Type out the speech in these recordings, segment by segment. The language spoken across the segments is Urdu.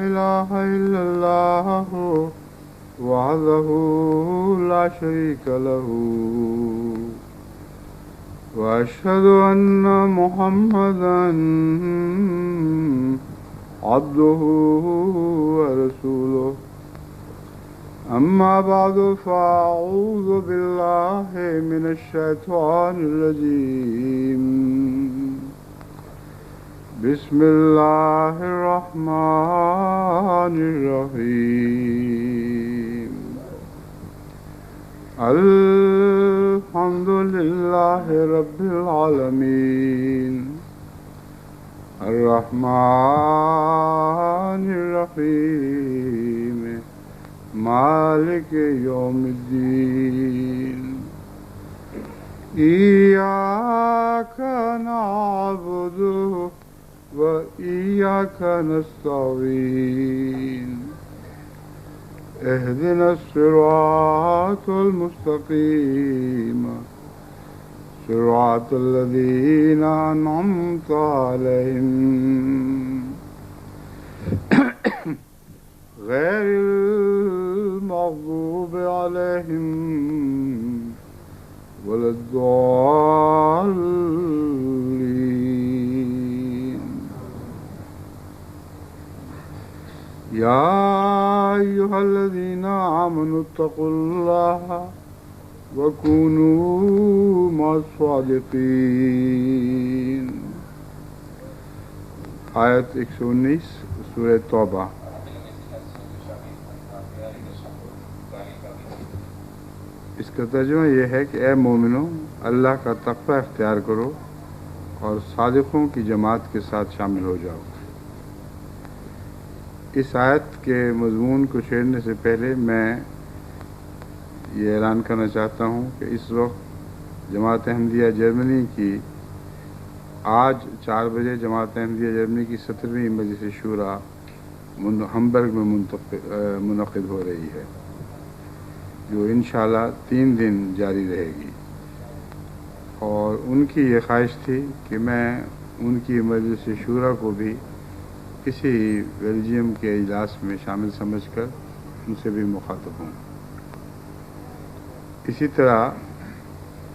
إله إلا الله وحده لا شريك له وأشهد أن محمدا عبده ورسوله أما بعد فأعوذ بالله من الشيطان الرجيم بسم الله الرحمن الرحيم الحمد لله رب العالمين الرحمن الرحيم مالك يوم الدين إياك نعبد وإياك نستعين اهدنا الصراط المستقيم صراط الذين أنعمت عليهم غير المغضوب عليهم ولا الضالين يا أيها الذين آمنوا اتقوا الله وكونوا مع الصادقين. آیت 119 سورہ توبہ. اس کا ترجمہ یہ ہے کہ اے مومنو، اللہ کا تقوی اختیار کرو اور صادقوں کی جماعت کے ساتھ شامل ہو جاؤ. اس آیت کے مضمون کو چھیڑنے سے پہلے میں یہ اعلان کرنا چاہتا ہوں کہ اس وقت جماعت احمدیہ جرمنی کی آج 4 بجے جماعت احمدیہ جرمنی کی 17ویں مجلس شورا ہمبرگ میں منعقد ہو رہی ہے، جو انشاءاللہ 3 دن جاری رہے گی. اور ان کی یہ خواہش تھی کہ میں ان کی مجلس شورا کو بھی کسی بیلجیم کے اجلاس میں شامل سمجھ کر ان سے بھی مخاطب ہوں. اسی طرح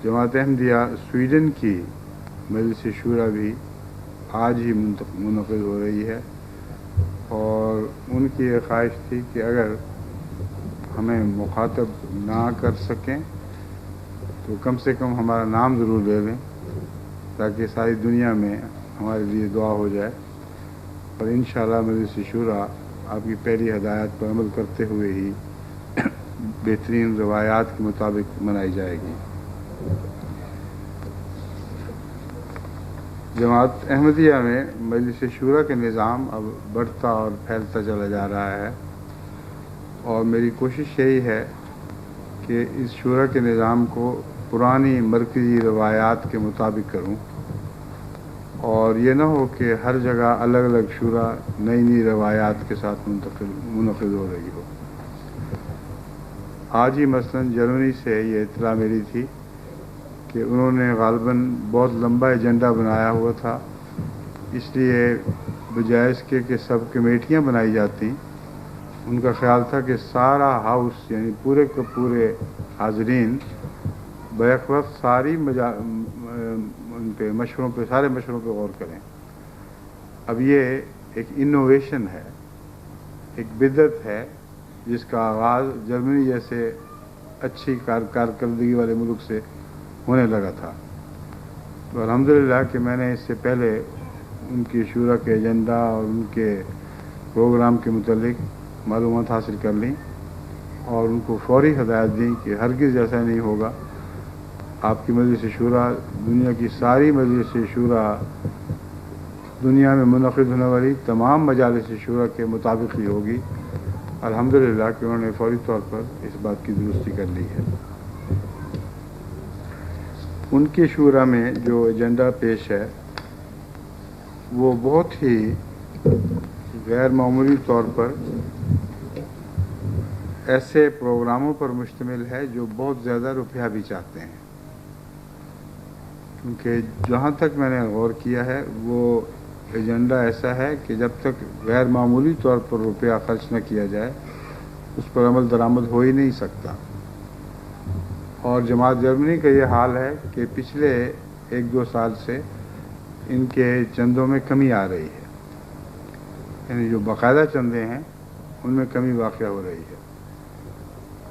جماعت احمدیہ سویڈن کی مجلس شورا بھی آج ہی منعقد ہو رہی ہے، اور ان کی یہ خواہش تھی کہ اگر ہمیں مخاطب نہ کر سکیں تو کم سے کم ہمارا نام ضرور لے لیں تاکہ ساری دنیا میں ہمارے لیے دعا ہو جائے. اور انشاءاللہ مجلس شورا آپ کی پہلی ہدایات پر عمل کرتے ہوئے ہی بہترین روایات کے مطابق منائی جائے گی. جماعت احمدیہ میں مجلس شورا کے نظام اب بڑھتا اور پھیلتا چلا جا رہا ہے، اور میری کوشش یہی ہے کہ اس شورا کے نظام کو پرانی مرکزی روایات کے مطابق کروں، اور یہ نہ ہو کہ ہر جگہ الگ الگ شورا نئی نئی روایات کے ساتھ منعقد ہو رہی ہو. آج ہی مثلاً جرمنی سے یہ اطلاع ملی تھی کہ انہوں نے غالباً بہت لمبا ایجنڈا بنایا ہوا تھا، اس لیے بجائے اس کے کہ سب کمیٹیاں بنائی جاتی، ان کا خیال تھا کہ سارا ہاؤس یعنی پورے کے پورے حاضرین بیک وقت سارے مشوروں پہ غور کریں. اب یہ ایک انوویشن ہے، ایک بدعت ہے جس کا آغاز جرمنی جیسے اچھی کارکردگی والے ملک سے ہونے لگا تھا. تو الحمدللہ کہ میں نے اس سے پہلے ان کی شورا کے ایجنڈا اور ان کے پروگرام کے متعلق معلومات حاصل کر لیں اور ان کو فوری ہدایت دیں کہ ہرگز ایسا نہیں ہوگا. آپ کی مجلس شورا دنیا کی ساری مجلس شورا دنیا میں منعقد ہونے والی تمام مجالس شورا کے مطابق ہی ہوگی. الحمدللہ کہ انہوں نے فوری طور پر اس بات کی درستی کر لی ہے. ان کی شورا میں جو ایجنڈا پیش ہے وہ بہت ہی غیر معمولی طور پر ایسے پروگراموں پر مشتمل ہے جو بہت زیادہ روپیہ بھی چاہتے ہیں، کیونکہ جہاں تک میں نے غور کیا ہے وہ ایجنڈا ایسا ہے کہ جب تک غیر معمولی طور پر روپیہ خرچ نہ کیا جائے اس پر عمل درآمد ہو ہی نہیں سکتا۔ اور جماعت جرمنی کا یہ حال ہے کہ پچھلے 1-2 سال سے ان کے چندوں میں کمی آ رہی ہے، یعنی جو باقاعدہ چندے ہیں ان میں کمی واقع ہو رہی ہے۔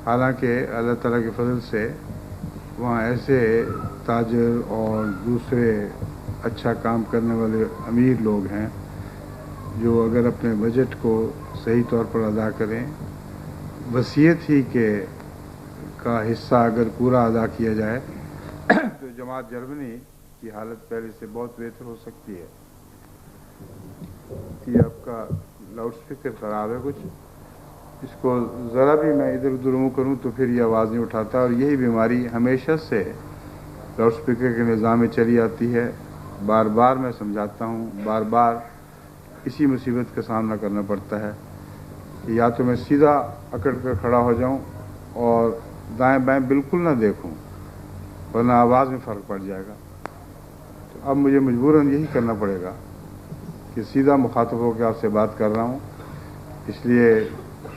حالانکہ اللہ تعالیٰ کے فضل سے وہاں ایسے تاجر اور دوسرے اچھا کام کرنے والے امیر لوگ ہیں جو اگر اپنے بجٹ کو صحیح طور پر ادا کریں، وصیت ہی کا حصہ اگر پورا ادا کیا جائے تو جماعت جرمنی کی حالت پہلے سے بہت بہتر ہو سکتی ہے۔ یہ آپ کا لاؤڈ اسپیکر خراب ہے کچھ، اس کو ذرا بھی میں ادھر ادھر منہ کروں تو پھر یہ آواز نہیں اٹھاتا، اور یہی بیماری ہمیشہ سے لاؤڈ اسپیکر کے نظام میں چلی آتی ہے۔ بار بار میں سمجھاتا ہوں، بار بار اسی مصیبت کا سامنا کرنا پڑتا ہے کہ یا تو میں سیدھا اکڑ کر کھڑا ہو جاؤں اور دائیں بائیں بالکل نہ دیکھوں ورنہ آواز میں فرق پڑ جائے گا۔ تو اب مجھے مجبوراً یہی کرنا پڑے گا کہ سیدھا مخاطب ہو کے آپ سے بات کر رہا ہوں، اس لیے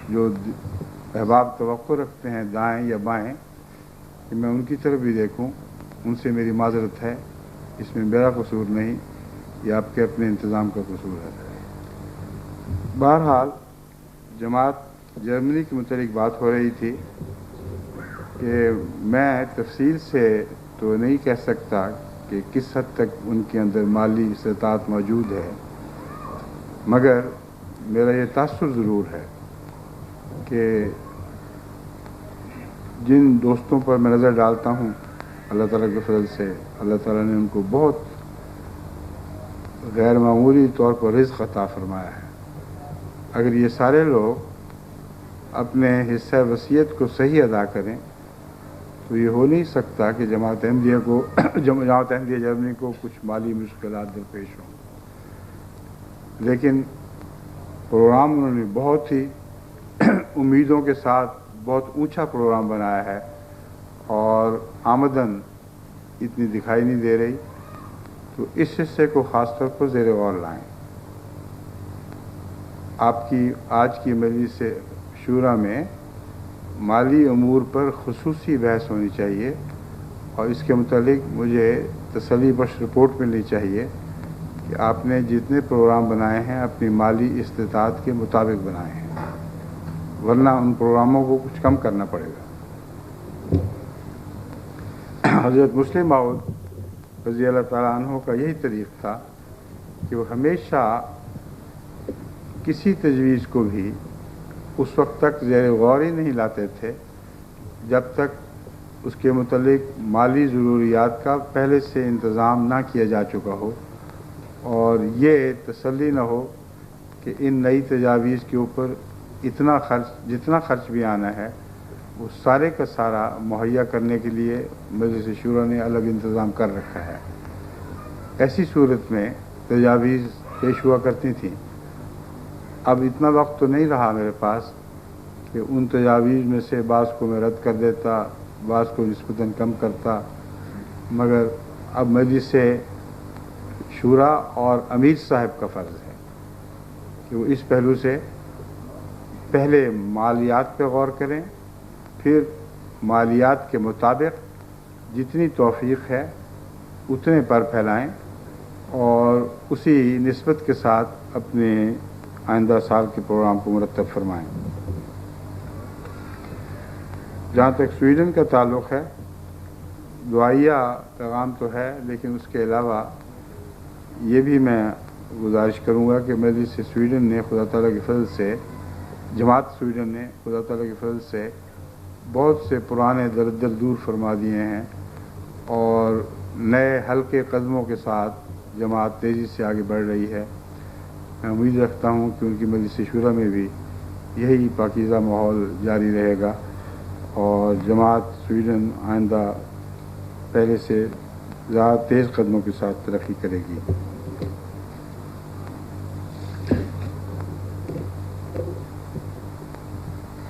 جو احباب توقع رکھتے ہیں دائیں یا بائیں کہ میں ان کی طرف بھی دیکھوں، ان سے میری معذرت ہے، اس میں میرا قصور نہیں، یہ آپ کے اپنے انتظام کا قصور ہے۔ بہرحال جماعت جرمنی کے متعلق بات ہو رہی تھی کہ میں تفصیل سے تو نہیں کہہ سکتا کہ کس حد تک ان کے اندر مالی استطاعت موجود ہے، مگر میرا یہ تاثر ضرور ہے کہ جن دوستوں پر میں نظر ڈالتا ہوں اللہ تعالیٰ کے فضل سے اللہ تعالیٰ نے ان کو بہت غیر معمولی طور پر رزق عطا فرمایا ہے۔ اگر یہ سارے لوگ اپنے حصہ وصیت کو صحیح ادا کریں تو یہ ہو نہیں سکتا کہ جماعت احمدیہ جرمنی کو کچھ مالی مشکلات درپیش ہوں، لیکن پروگرام انہوں نے بہت ہی امیدوں کے ساتھ بہت اونچا پروگرام بنایا ہے اور آمدن اتنی دکھائی نہیں دے رہی، تو اس حصے کو خاص طور پر زیر غور لائیں۔ آپ کی آج کی مجلس شورا میں مالی امور پر خصوصی بحث ہونی چاہیے اور اس کے متعلق مجھے تسلی بخش رپورٹ ملنی چاہیے کہ آپ نے جتنے پروگرام بنائے ہیں اپنی مالی استطاعت کے مطابق بنائے ہیں، ورنہ ان پروگراموں کو کچھ کم کرنا پڑے گا۔ حضرت مسلم موعود رضی اللہ تعالیٰ عنہ کا یہی طریق تھا کہ وہ ہمیشہ کسی تجویز کو بھی اس وقت تک زیر غور ہی نہیں لاتے تھے جب تک اس کے متعلق مالی ضروریات کا پہلے سے انتظام نہ کیا جا چکا ہو اور یہ تسلی نہ ہو کہ ان نئی تجاویز کے اوپر جتنا خرچ بھی آنا ہے وہ سارے کا سارا مہیا کرنے کے لیے مجلس شورا نے الگ انتظام کر رکھا ہے۔ ایسی صورت میں تجاویز پیش ہوا کرتی تھیں۔ اب اتنا وقت تو نہیں رہا میرے پاس کہ ان تجاویز میں سے بعض کو میں رد کر دیتا، بعض کو نسبتاً کم کرتا، مگر اب مجلس شورا اور امیر صاحب کا فرض ہے کہ وہ اس پہلو سے پہلے مالیات پہ غور کریں، پھر مالیات کے مطابق جتنی توفیق ہے اتنے پر پھیلائیں اور اسی نسبت کے ساتھ اپنے آئندہ سال کے پروگرام کو مرتب فرمائیں۔ جہاں تک سویڈن کا تعلق ہے، دعائیہ پیغام تو ہے، لیکن اس کے علاوہ یہ بھی میں گزارش کروں گا کہ مجلس سویڈن نے خدا تعالیٰ کے فضل سے جماعت سویڈن نے خدا تعالیٰ کے فضل سے بہت سے پرانے دردر دور فرما دیے ہیں اور نئے ہلکے قدموں کے ساتھ جماعت تیزی سے آگے بڑھ رہی ہے۔ میں امید رکھتا ہوں کہ ان کی مجلس شورا میں بھی یہی پاکیزہ ماحول جاری رہے گا اور جماعت سویڈن آئندہ پہلے سے زیادہ تیز قدموں کے ساتھ ترقی کرے گی۔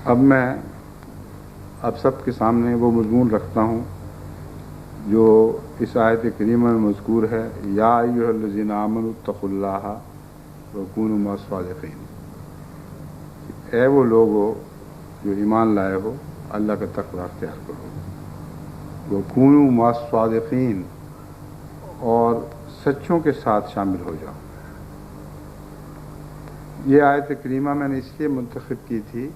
اب میں آپ سب کے سامنے وہ مضمون رکھتا ہوں جو اس آیت کریمہ میں مذکور ہے، یا ایھا آمنوا اتقوا اللہ وکونوا مع الصادقین، اے وہ لوگو جو ایمان لائے ہو اللہ کا تقوی اختیار کرو، وکونوا مع الصادقین، اور سچوں کے ساتھ شامل ہو جاؤ۔ یہ آیت کریمہ میں نے اس لیے منتخب کی تھی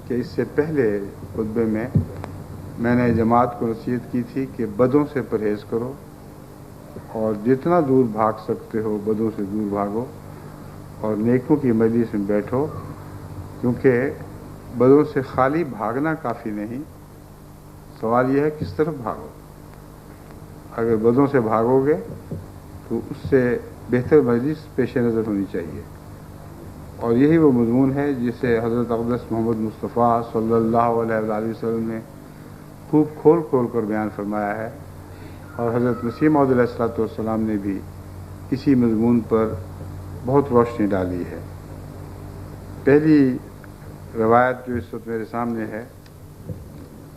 کہ اس سے پہلے خطبے میں نے جماعت کو نصیحت کی تھی کہ بدوں سے پرہیز کرو اور جتنا دور بھاگ سکتے ہو بدوں سے دور بھاگو اور نیکوں کی مجلس میں بیٹھو، کیونکہ بدوں سے خالی بھاگنا کافی نہیں، سوال یہ ہے کس طرف بھاگو۔ اگر بدوں سے بھاگو گے تو اس سے بہتر مجلس پیش نظر ہونی چاہیے، اور یہی وہ مضمون ہے جسے حضرت اقدس محمد مصطفیٰ صلی اللہ علیہ وآلہ وسلم نے خوب کھول کر بیان فرمایا ہے، اور حضرت مسیح موعود علیہ الصلوۃ والسلام نے بھی اسی مضمون پر بہت روشنی ڈالی ہے۔ پہلی روایت جو اس وقت میرے سامنے ہے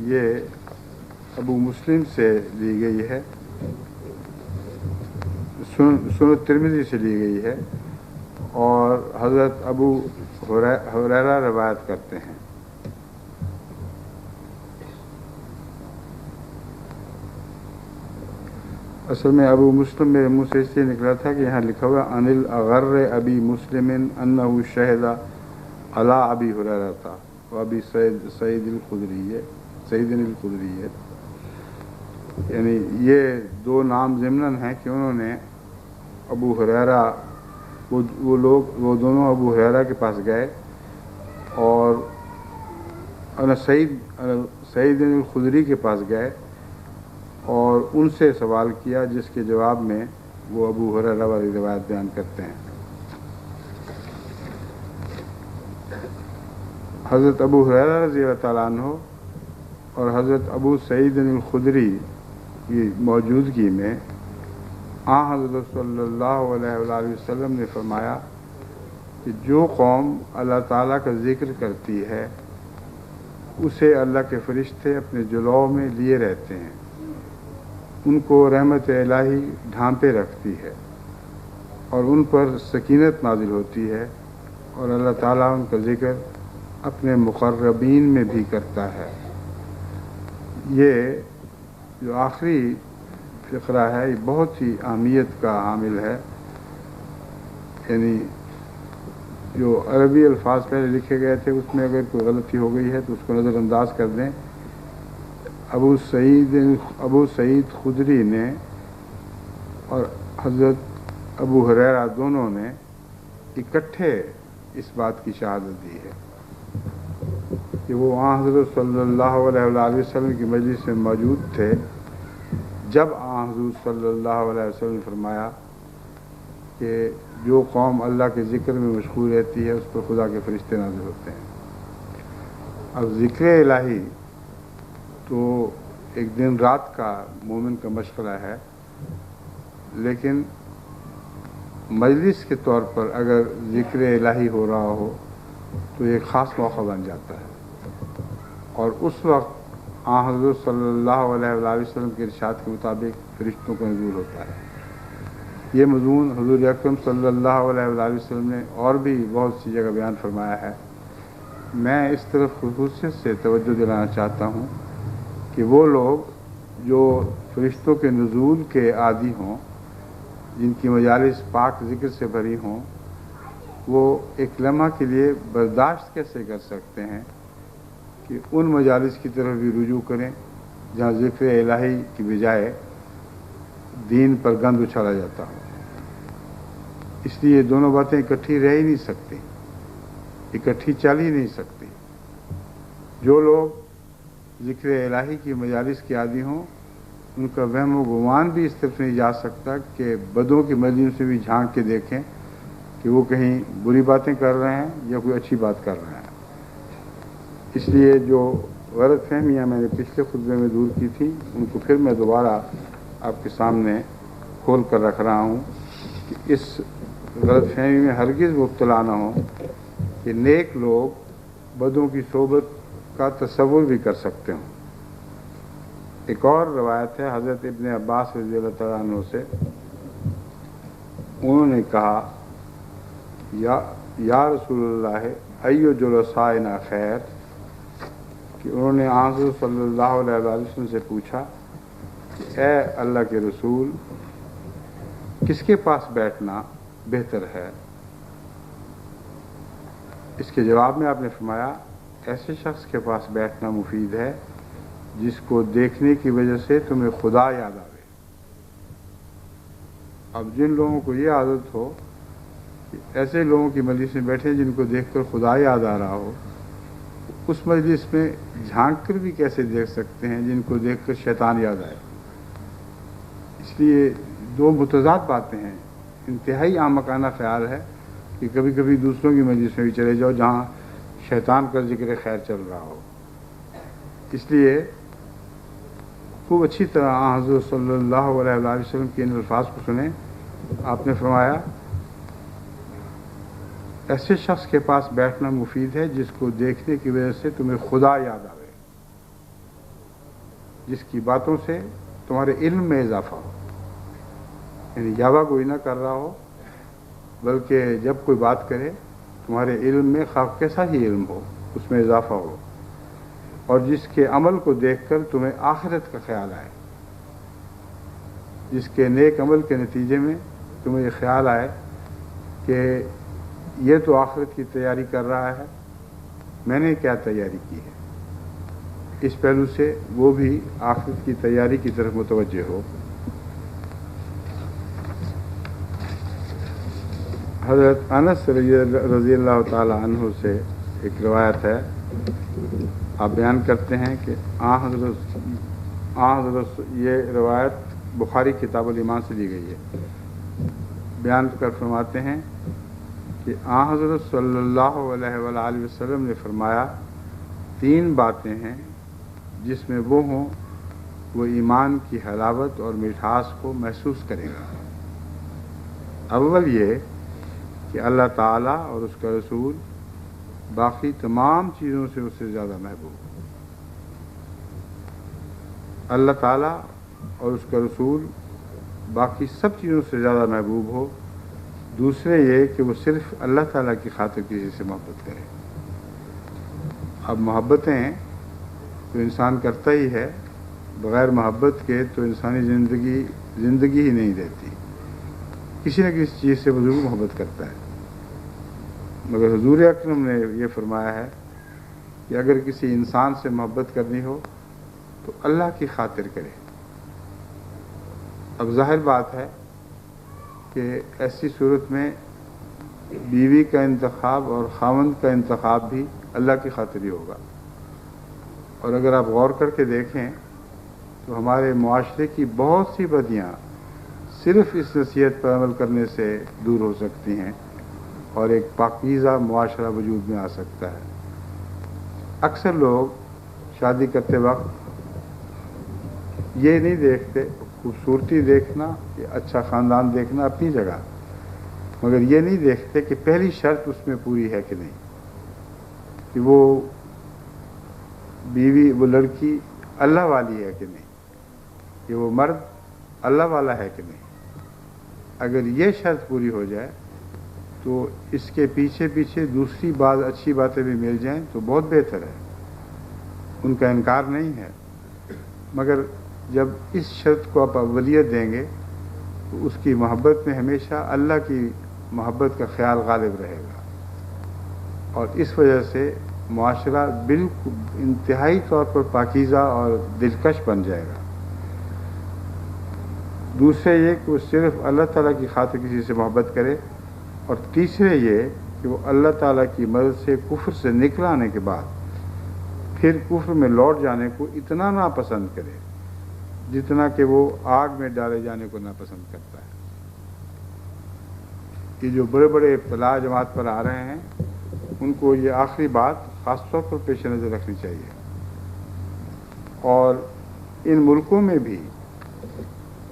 یہ ابو مسلم سے لی گئی ہے، سنن ترمذی سے لی گئی ہے، اور حضرت ابو ہریرہ روایت کرتے ہیں۔ اصل میں ابو مسلم میرے منہ سے اس لیے نکلا تھا کہ یہاں لکھا ہوا عن الاغر ابی مسلم انہ شہد علی ابی ہریرہ و ابی سعید الخدری، یعنی یہ دو نام ضمناً ہیں کہ انہوں نے ابو ہریرہ، وہ دونوں ابو ہریرہ کے پاس گئے اور سعید الخدری کے پاس گئے اور ان سے سوال کیا، جس کے جواب میں وہ ابو ہریرہ والی روایت بیان کرتے ہیں۔ حضرت ابو ہریرہ رضی اللہ تعالیٰ عنہ اور حضرت ابو سعید الخدری کی موجودگی میں حضرت صلی اللہ علیہ وآلہ وسلم نے فرمایا کہ جو قوم اللہ تعالیٰ کا ذکر کرتی ہے اسے اللہ کے فرشتے اپنے جلوہ میں لیے رہتے ہیں، ان کو رحمت الہی ڈھانپے رکھتی ہے اور ان پر سکینت نازل ہوتی ہے، اور اللہ تعالیٰ ان کا ذکر اپنے مقربین میں بھی کرتا ہے۔ یہ جو آخری فقرہ ہے یہ بہت ہی اہمیت کا حامل ہے، یعنی جو عربی الفاظ پہلے لکھے گئے تھے اس میں اگر کوئی غلطی ہو گئی ہے تو اس کو نظر انداز کر دیں۔ ابو سعید خدری نے اور حضرت ابو ہریرہ دونوں نے اکٹھے اس بات کی شہادت دی ہے کہ وہ حضرت صلی اللہ علیہ وآلہ وسلم کی مجلس میں موجود تھے جب حضور صلی اللہ علیہ وسلم نے فرمایا کہ جو قوم اللہ کے ذکر میں مشغول رہتی ہے اس پر خدا کے فرشتے نازل ہوتے ہیں۔ اب ذکر الہی تو ایک دن رات کا مومن کا مشغلہ ہے، لیکن مجلس کے طور پر اگر ذکر الہی ہو رہا ہو تو ایک خاص موقع بن جاتا ہے، اور اس وقت حضرت صلی اللہ علیہ وآلہ وسلم کے ارشاد کے مطابق فرشتوں کا نزول ہوتا ہے۔ یہ مضمون حضور اکرم صلی اللہ علیہ وآلہ وسلم نے اور بھی بہت سی جگہ بیان فرمایا ہے۔ میں اس طرف خصوصیت سے توجہ دلانا چاہتا ہوں کہ وہ لوگ جو فرشتوں کے نزول کے عادی ہوں، جن کی مجالس پاک ذکر سے بھری ہوں، وہ ایک لمحہ کے لیے برداشت کیسے کر سکتے ہیں کہ ان مجالس کی طرف بھی رجوع کریں جہاں ذکر الہی کی بجائے دین پر گند اچھالا جاتا ہو۔ اس لیے دونوں باتیں اکٹھی رہ ہی نہیں سکتی، اکٹھی چل ہی نہیں سکتی۔ جو لوگ ذکر الہی کی مجالس کے عادی ہوں ان کا وہم و گمان بھی اس طرف نہیں جا سکتا کہ بدوں کی مجلس سے بھی جھانک کے دیکھیں کہ وہ کہیں بری باتیں کر رہے ہیں یا کوئی اچھی بات کر رہے ہیں۔ اس لیے جو غلط فہمیاں میں نے پچھلے خطبے میں دور کی تھی ان کو پھر میں دوبارہ آپ کے سامنے کھول کر رکھ رہا ہوں کہ اس غلط فہمی میں ہرگز مبتلا نہ ہوں کہ نیک لوگ بدوں کی صحبت کا تصور بھی کر سکتے ہوں۔ ایک اور روایت ہے حضرت ابن عباس رضی اللہ تعالیٰ عنہ سے، انہوں نے کہا یا رسول اللہ ایو جلسائنا خیر، کہ انہوں نے حضور صلی اللہ علیہ وسلم سے پوچھا کہ اے اللہ کے رسول، کس کے پاس بیٹھنا بہتر ہے؟ اس کے جواب میں آپ نے فرمایا ایسے شخص کے پاس بیٹھنا مفید ہے جس کو دیکھنے کی وجہ سے تمہیں خدا یاد آئے۔ اب جن لوگوں کو یہ عادت ہو کہ ایسے لوگوں کی مجلس میں بیٹھے جن کو دیکھ کر خدا یاد آ رہا ہو، اس مجلس میں جھانک کر بھی کیسے دیکھ سکتے ہیں جن کو دیکھ کر شیطان یاد آئے؟ اس لیے دو متضاد باتیں ہیں۔ انتہائی احمقانہ خیال ہے کہ کبھی کبھی دوسروں کی مجلس میں بھی چلے جاؤ جہاں شیطان کا ذکر خیر چل رہا ہو۔ اس لیے خوب اچھی طرح حضرت صلی اللہ علیہ وسلم کے ان الفاظ کو سنیں۔ آپ نے فرمایا ایسے شخص کے پاس بیٹھنا مفید ہے جس کو دیکھنے کی وجہ سے تمہیں خدا یاد آئے، جس کی باتوں سے تمہارے علم میں اضافہ ہو، یعنی یاوہ گوئی نہ کر رہا ہو بلکہ جب کوئی بات کرے تمہارے علم میں خواہ کیسا ہی علم ہو اس میں اضافہ ہو، اور جس کے عمل کو دیکھ کر تمہیں آخرت کا خیال آئے، جس کے نیک عمل کے نتیجے میں تمہیں یہ خیال آئے کہ یہ تو آخرت کی تیاری کر رہا ہے، میں نے کیا تیاری کی ہے، اس پہلو سے وہ بھی آخرت کی تیاری کی طرف متوجہ ہو۔ حضرت انس رضی اللہ تعالی عنہ سے ایک روایت ہے، آپ بیان کرتے ہیں کہ حضرت یہ روایت بخاری کتاب الایمان سے لی گئی ہے، بیان کر فرماتے ہیں کہ حضرت صلی اللہ علیہ وآلہ وسلم نے فرمایا 3 باتیں ہیں جس میں وہ ہوں وہ ایمان کی حلاوت اور مٹھاس کو محسوس کرے گا۔ اول یہ کہ اللہ تعالیٰ اور اس کا رسول باقی تمام چیزوں سے اس سے زیادہ محبوب، اللہ تعالیٰ اور اس کا رسول باقی سب چیزوں سے زیادہ محبوب ہو۔ دوسرے یہ کہ وہ صرف اللہ تعالیٰ کی خاطر کسی سے محبت کرے۔ اب محبتیں تو انسان کرتا ہی ہے، بغیر محبت کے تو انسانی زندگی ہی نہیں رہتی، کسی نہ کسی چیز سے وہ ضرور محبت کرتا ہے، مگر حضور اکرم نے یہ فرمایا ہے کہ اگر کسی انسان سے محبت کرنی ہو تو اللہ کی خاطر کرے۔ اب ظاہر بات ہے کہ ایسی صورت میں بیوی کا انتخاب اور خاوند کا انتخاب بھی اللہ کی خاطر ہی ہوگا۔ اور اگر آپ غور کر کے دیکھیں تو ہمارے معاشرے کی بہت سی بدیاں صرف اس نصیحت پر عمل کرنے سے دور ہو سکتی ہیں اور ایک پاکیزہ معاشرہ وجود میں آ سکتا ہے۔ اکثر لوگ شادی کرتے وقت یہ نہیں دیکھتے، خوبصورتی دیکھنا یا اچھا خاندان دیکھنا اپنی جگہ، مگر یہ نہیں دیکھتے کہ پہلی شرط اس میں پوری ہے کہ نہیں، کہ وہ بیوی وہ لڑکی اللہ والی ہے کہ نہیں، کہ وہ مرد اللہ والا ہے کہ نہیں۔ اگر یہ شرط پوری ہو جائے تو اس کے پیچھے پیچھے دوسری بات اچھی باتیں بھی مل جائیں تو بہت بہتر ہے، ان کا انکار نہیں ہے، مگر جب اس شرط کو آپ اولیت دیں گے تو اس کی محبت میں ہمیشہ اللہ کی محبت کا خیال غالب رہے گا، اور اس وجہ سے معاشرہ بالکل انتہائی طور پر پاکیزہ اور دلکش بن جائے گا۔ دوسرے یہ کہ وہ صرف اللہ تعالیٰ کی خاطر کسی سے محبت کرے، اور تیسرے یہ کہ وہ اللہ تعالیٰ کی مدد سے کفر سے نکل آنے کے بعد پھر کفر میں لوٹ جانے کو اتنا ناپسند کرے جتنا کہ وہ آگ میں ڈالے جانے کو ناپسند کرتا ہے۔ یہ جو بڑے بڑے فلاح جماعت پر آ رہے ہیں ان کو یہ آخری بات خاص طور پر پیش نظر رکھنی چاہیے، اور ان ملکوں میں بھی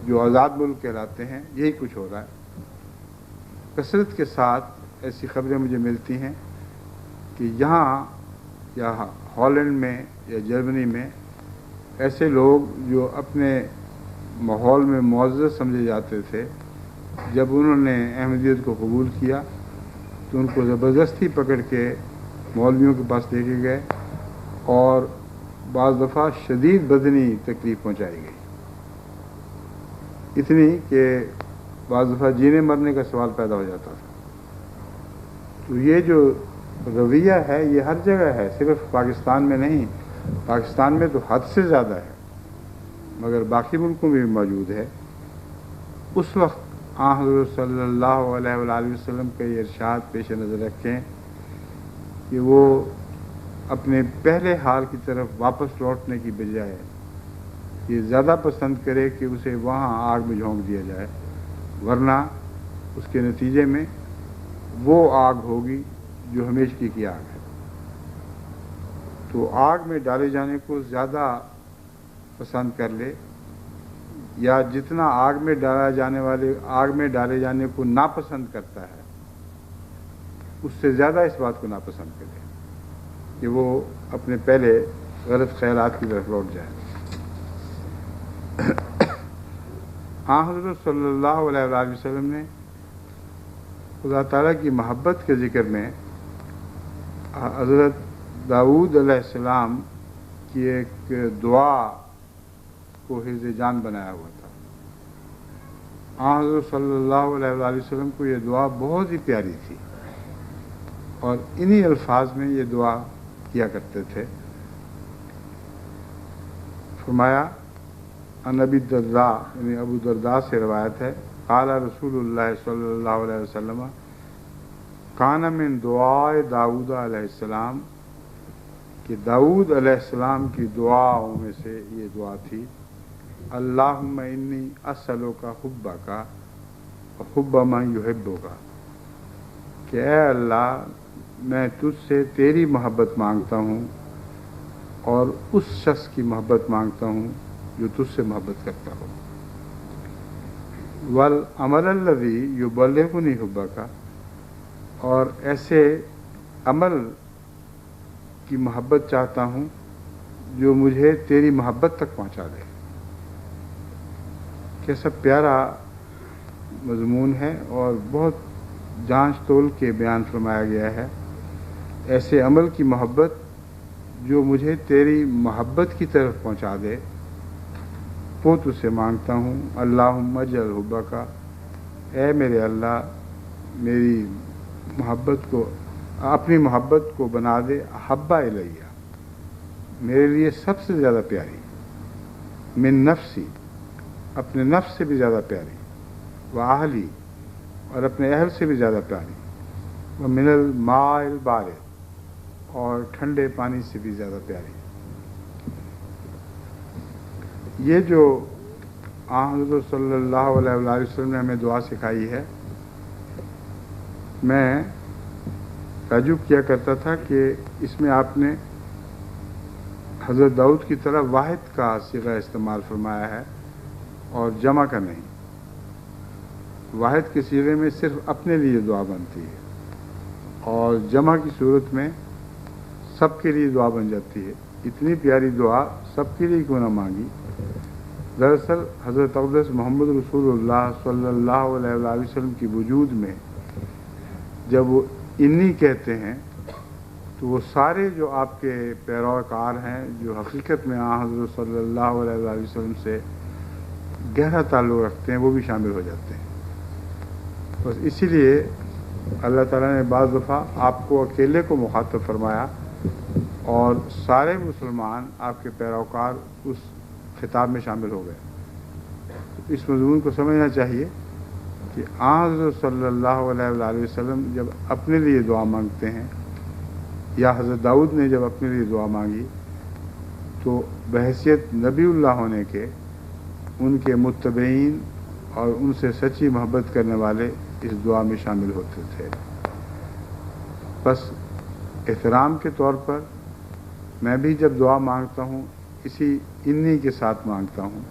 جو آزاد ملک کہلاتے ہیں یہی کچھ ہو رہا ہے۔ کثرت کے ساتھ ایسی خبریں مجھے ملتی ہیں کہ یہاں یا ہالینڈ میں یا جرمنی میں ایسے لوگ جو اپنے ماحول میں معزز سمجھے جاتے تھے، جب انہوں نے احمدیت کو قبول کیا تو ان کو زبردستی پکڑ کے مولویوں کے پاس لے کے گئے اور بعض دفعہ شدید بدنی تکلیف پہنچائی گئی، اتنی کہ بعض دفعہ جینے مرنے کا سوال پیدا ہو جاتا تھا۔ تو یہ جو رویہ ہے یہ ہر جگہ ہے، صرف پاکستان میں نہیں، پاکستان میں تو حد سے زیادہ ہے، مگر باقی ملکوں میں بھی موجود ہے۔ اس وقت حضرت صلی اللہ علیہ وآلہ وسلم کا یہ ارشاد پیش نظر رکھیں کہ وہ اپنے پہلے حال کی طرف واپس لوٹنے کی بجائے یہ زیادہ پسند کرے کہ اسے وہاں آگ میں جھونک دیا جائے، ورنہ اس کے نتیجے میں وہ آگ ہوگی جو ہمیشگی کی آگ ہے۔ تو آگ میں ڈالے جانے کو زیادہ پسند کر لے، یا جتنا آگ میں ڈالے جانے کو ناپسند کرتا ہے اس سے زیادہ اس بات کو ناپسند کرے کہ وہ اپنے پہلے غلط خیالات کی طرف لوٹ جائے۔ حضرت صلی اللہ علیہ وآلہ وسلم نے خدا تعالیٰ کی محبت کے ذکر میں حضرت داؤد علیہ السلام کی ایک دعا کو حفظ جان بنایا ہوا تھا۔ حضرت صلی اللہ علیہ وآلہ وسلم کو یہ دعا بہت ہی پیاری تھی اور انہی الفاظ میں یہ دعا کیا کرتے تھے۔ فرمایا، عن ابی الدرداء، یعنی ابو درداء سے روایت ہے، قال رسول اللہ صلی اللہ علیہ وسلم کان من دعاء داؤد علیہ السلام، کہ داؤد علیہ السلام کی دعاؤں میں سے یہ دعا تھی، اللہم انی اسألک حبک وحب من یحبک، کہ اے اللہ میں تجھ سے تیری محبت مانگتا ہوں اور اس شخص کی محبت مانگتا ہوں جو تجھ سے محبت کرتا ہو، والعمل الذی یبلغنی حبک، اور ایسے عمل کی محبت چاہتا ہوں جو مجھے تیری محبت تک پہنچا دے۔ کیسا پیارا مضمون ہے اور بہت جانچ تول کے بیان فرمایا گیا ہے۔ ایسے عمل کی محبت جو مجھے تیری محبت کی طرف پہنچا دے، وہ تجھ سے مانگتا ہوں۔ اللہم اجعل حبک، اے میرے اللہ میری محبت کو، اپنی محبت کو بنا دے احب الیہ، میرے لیے سب سے زیادہ پیاری، من نفسی، اپنے نفس سے بھی زیادہ پیاری، واہلی، اور اپنے اہل سے بھی زیادہ پیاری، ومن الماء البارد، اور ٹھنڈے پانی سے بھی زیادہ پیاری۔ یہ جو حضرت صلی اللہ علیہ وآلہ وسلم نے ہمیں دعا سکھائی ہے، میں تعجب کیا کرتا تھا کہ اس میں آپ نے حضرت داؤد کی طرح واحد کا صیغہ استعمال فرمایا ہے اور جمع کا نہیں۔ واحد کے صیغے میں صرف اپنے لیے دعا بنتی ہے اور جمع کی صورت میں سب کے لیے دعا بن جاتی ہے۔ اتنی پیاری دعا سب کے لیے کیوں نہ مانگی؟ دراصل حضرت اقدس محمد رسول اللہ صلی اللہ علیہ وآلہ وسلم کی وجود میں جب وہ انی کہتے ہیں تو وہ سارے جو آپ کے پیروکار ہیں جو حقیقت میں حضرت صلی اللہ علیہ وآلہ وسلم سے گہرا تعلق رکھتے ہیں وہ بھی شامل ہو جاتے ہیں۔ بس اسی لیے اللہ تعالیٰ نے بعض دفعہ آپ کو اکیلے کو مخاطب فرمایا اور سارے مسلمان آپ کے پیروکار اس خطاب میں شامل ہو گئے۔ اس مضمون کو سمجھنا چاہیے کہ حضرت صلی اللہ علیہ وآلہ وسلم جب اپنے لیے دعا مانگتے ہیں یا حضرت داؤد نے جب اپنے لیے دعا مانگی تو بحیثیت نبی اللہ ہونے کے ان کے متبعین اور ان سے سچی محبت کرنے والے اس دعا میں شامل ہوتے تھے۔ بس احترام کے طور پر میں بھی جب دعا مانگتا ہوں اسی انی کے ساتھ مانگتا ہوں،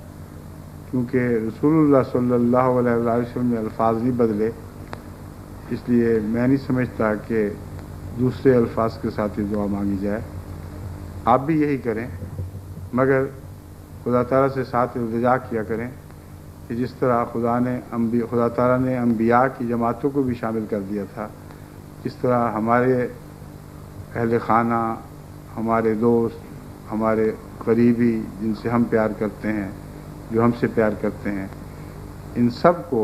کیونکہ رسول اللہ صلی اللہ علیہ وآلہ وسلم نے الفاظ نہیں بدلے، اس لیے میں نہیں سمجھتا کہ دوسرے الفاظ کے ساتھ ہی دعا مانگی جائے۔ آپ بھی یہی کریں، مگر خدا تعالیٰ سے ساتھ التجا کیا کریں کہ جس طرح خدا تعالیٰ نے انبیاء کی جماعتوں کو بھی شامل کر دیا تھا، اس طرح ہمارے اہل خانہ، ہمارے دوست، ہمارے قریبی جن سے ہم پیار کرتے ہیں، جو ہم سے پیار کرتے ہیں، ان سب کو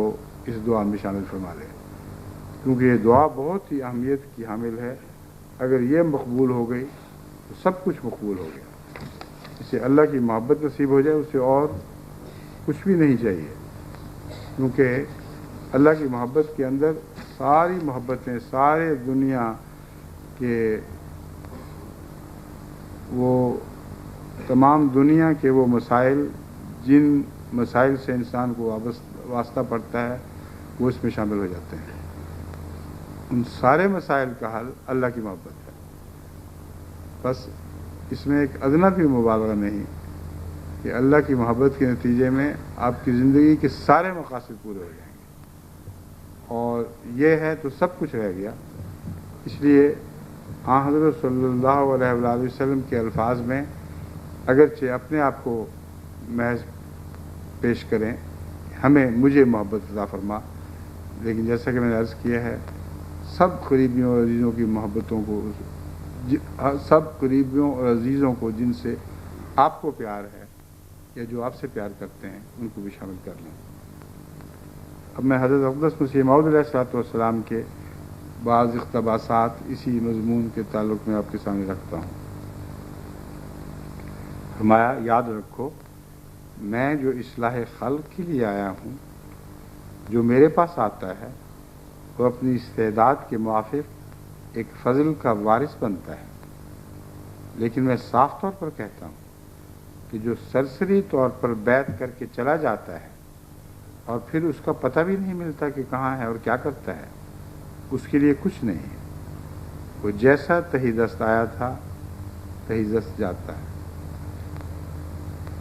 اس دعا میں شامل فرما لیں، کیونکہ یہ دعا بہت ہی اہمیت کی حامل ہے۔ اگر یہ مقبول ہو گئی تو سب کچھ مقبول ہو گیا۔ اسے اللہ کی محبت نصیب ہو جائے، اسے اور کچھ بھی نہیں چاہیے، کیونکہ اللہ کی محبت کے اندر ساری محبتیں، سارے دنیا کے وہ تمام دنیا کے وہ مسائل، جن مسائل سے انسان کو واسطہ پڑتا ہے، وہ اس میں شامل ہو جاتے ہیں۔ ان سارے مسائل کا حل اللہ کی محبت ہے۔ بس اس میں ایک ادنا بھی مبالغہ نہیں کہ اللہ کی محبت کے نتیجے میں آپ کی زندگی کے سارے مقاصد پورے ہو جائیں گے، اور یہ ہے تو سب کچھ رہ گیا۔ اس لیے حضرت صلی اللہ علیہ وآلہ وسلم کے الفاظ میں اگرچہ اپنے آپ کو محض پیش کریں، مجھے محبت عطا فرما، لیکن جیسا کہ میں نے عرض کیا ہے، سب قریبیوں اور عزیزوں کی محبتوں کو، سب قریبیوں اور عزیزوں کو جن سے آپ کو پیار ہے یا جو آپ سے پیار کرتے ہیں، ان کو بھی شامل کر لیں۔ اب میں حضرت اقدس مسیح موعود علیہ الصلوۃ والسلام کے بعض اقتباسات اسی مضمون کے تعلق میں آپ کے سامنے رکھتا ہوں۔ فرمایا، یاد رکھو، میں جو اصلاح خلق کے لیے آیا ہوں، جو میرے پاس آتا ہے وہ اپنی استعداد کے موافق ایک فضل کا وارث بنتا ہے، لیکن میں صاف طور پر کہتا ہوں کہ جو سرسری طور پر بیعت کر کے چلا جاتا ہے اور پھر اس کا پتہ بھی نہیں ملتا کہ کہاں ہے اور کیا کرتا ہے، اس کے لیے کچھ نہیں ہے۔ وہ جیسا تہی دست آیا تھا تہی دست جاتا ہے۔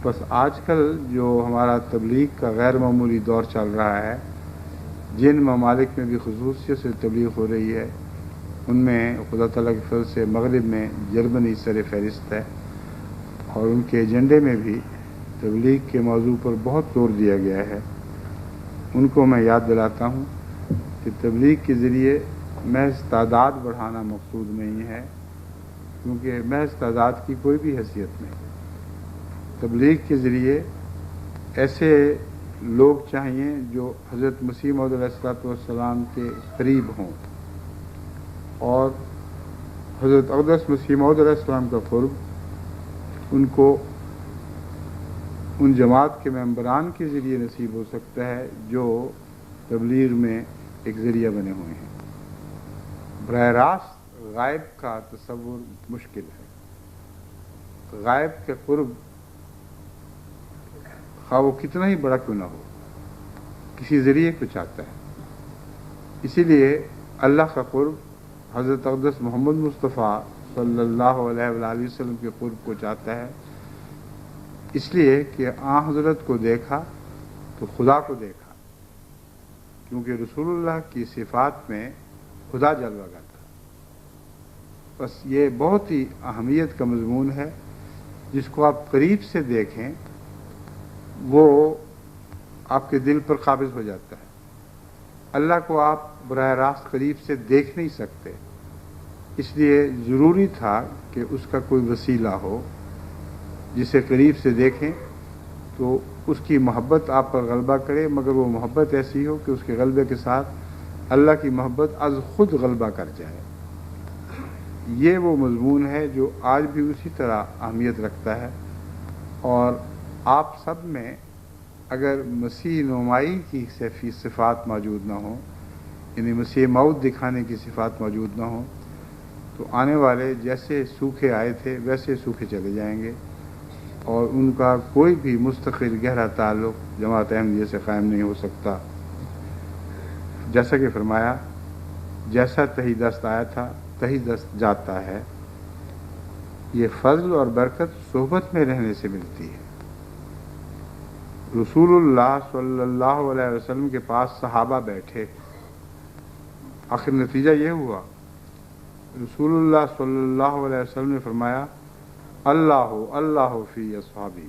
بس آج کل جو ہمارا تبلیغ کا غیر معمولی دور چل رہا ہے، جن ممالک میں بھی خصوصیت سے تبلیغ ہو رہی ہے، ان میں خدا تعالیٰ کے فضل سے مغرب میں جرمنی سر فہرست ہے، اور ان کے ایجنڈے میں بھی تبلیغ کے موضوع پر بہت زور دیا گیا ہے۔ ان کو میں یاد دلاتا ہوں کہ تبلیغ کے ذریعے محض تعداد بڑھانا مقصود نہیں ہے، کیونکہ محض تعداد کی کوئی بھی حیثیت نہیں۔ تبلیغ کے ذریعے ایسے لوگ چاہیے جو حضرت مسیح موعود علیہ الصلوۃ والسلام کے قریب ہوں، اور حضرت اقدس مسیح موعود علیہ السلام کا قرب ان کو ان جماعت کے ممبران کے ذریعے نصیب ہو سکتا ہے جو تبلیغ میں ایک ذریعہ بنے ہوئے ہیں۔ براہ راست غائب کا تصور مشکل ہے۔ غائب کے قرب خواہ وہ کتنا ہی بڑا کیوں نہ ہو، کسی ذریعے کو چاہتا ہے۔ اسی لیے اللہ کا قرب حضرت اقدس محمد مصطفیٰ صلی اللہ علیہ وآلہ وسلم کے قرب کو چاہتا ہے، اس لیے کہ حضرت کو دیکھا تو خدا کو دیکھا، کیونکہ رسول اللہ کی صفات میں خدا جلوہ گر تھا۔ بس یہ بہت ہی اہمیت کا مضمون ہے، جس کو آپ قریب سے دیکھیں وہ آپ کے دل پر قابض ہو جاتا ہے۔ اللہ کو آپ براہ راست قریب سے دیکھ نہیں سکتے، اس لیے ضروری تھا کہ اس کا کوئی وسیلہ ہو جسے قریب سے دیکھیں تو اس کی محبت آپ پر غلبہ کرے، مگر وہ محبت ایسی ہو کہ اس کے غلبے کے ساتھ اللہ کی محبت از خود غلبہ کر جائے۔ یہ وہ مضمون ہے جو آج بھی اسی طرح اہمیت رکھتا ہے، اور آپ سب میں اگر مسیح نمائی کی صفات موجود نہ ہوں، یعنی مسیح موت دکھانے کی صفات موجود نہ ہوں، تو آنے والے جیسے سوکھے آئے تھے ویسے سوکھے چلے جائیں گے، اور ان کا کوئی بھی مستقل گہرا تعلق جماعت احمدیہ سے قائم نہیں ہو سکتا۔ جیسا کہ فرمایا، جیسا تہی دست آیا تھا تہی دست جاتا ہے۔ یہ فضل اور برکت صحبت میں رہنے سے ملتی ہے۔ رسول اللہ صلی اللہ علیہ وسلم کے پاس صحابہ بیٹھے، آخر نتیجہ یہ ہوا، رسول اللہ صلی اللہ علیہ وسلم نے فرمایا، اللہ اللہ فی اصحابی،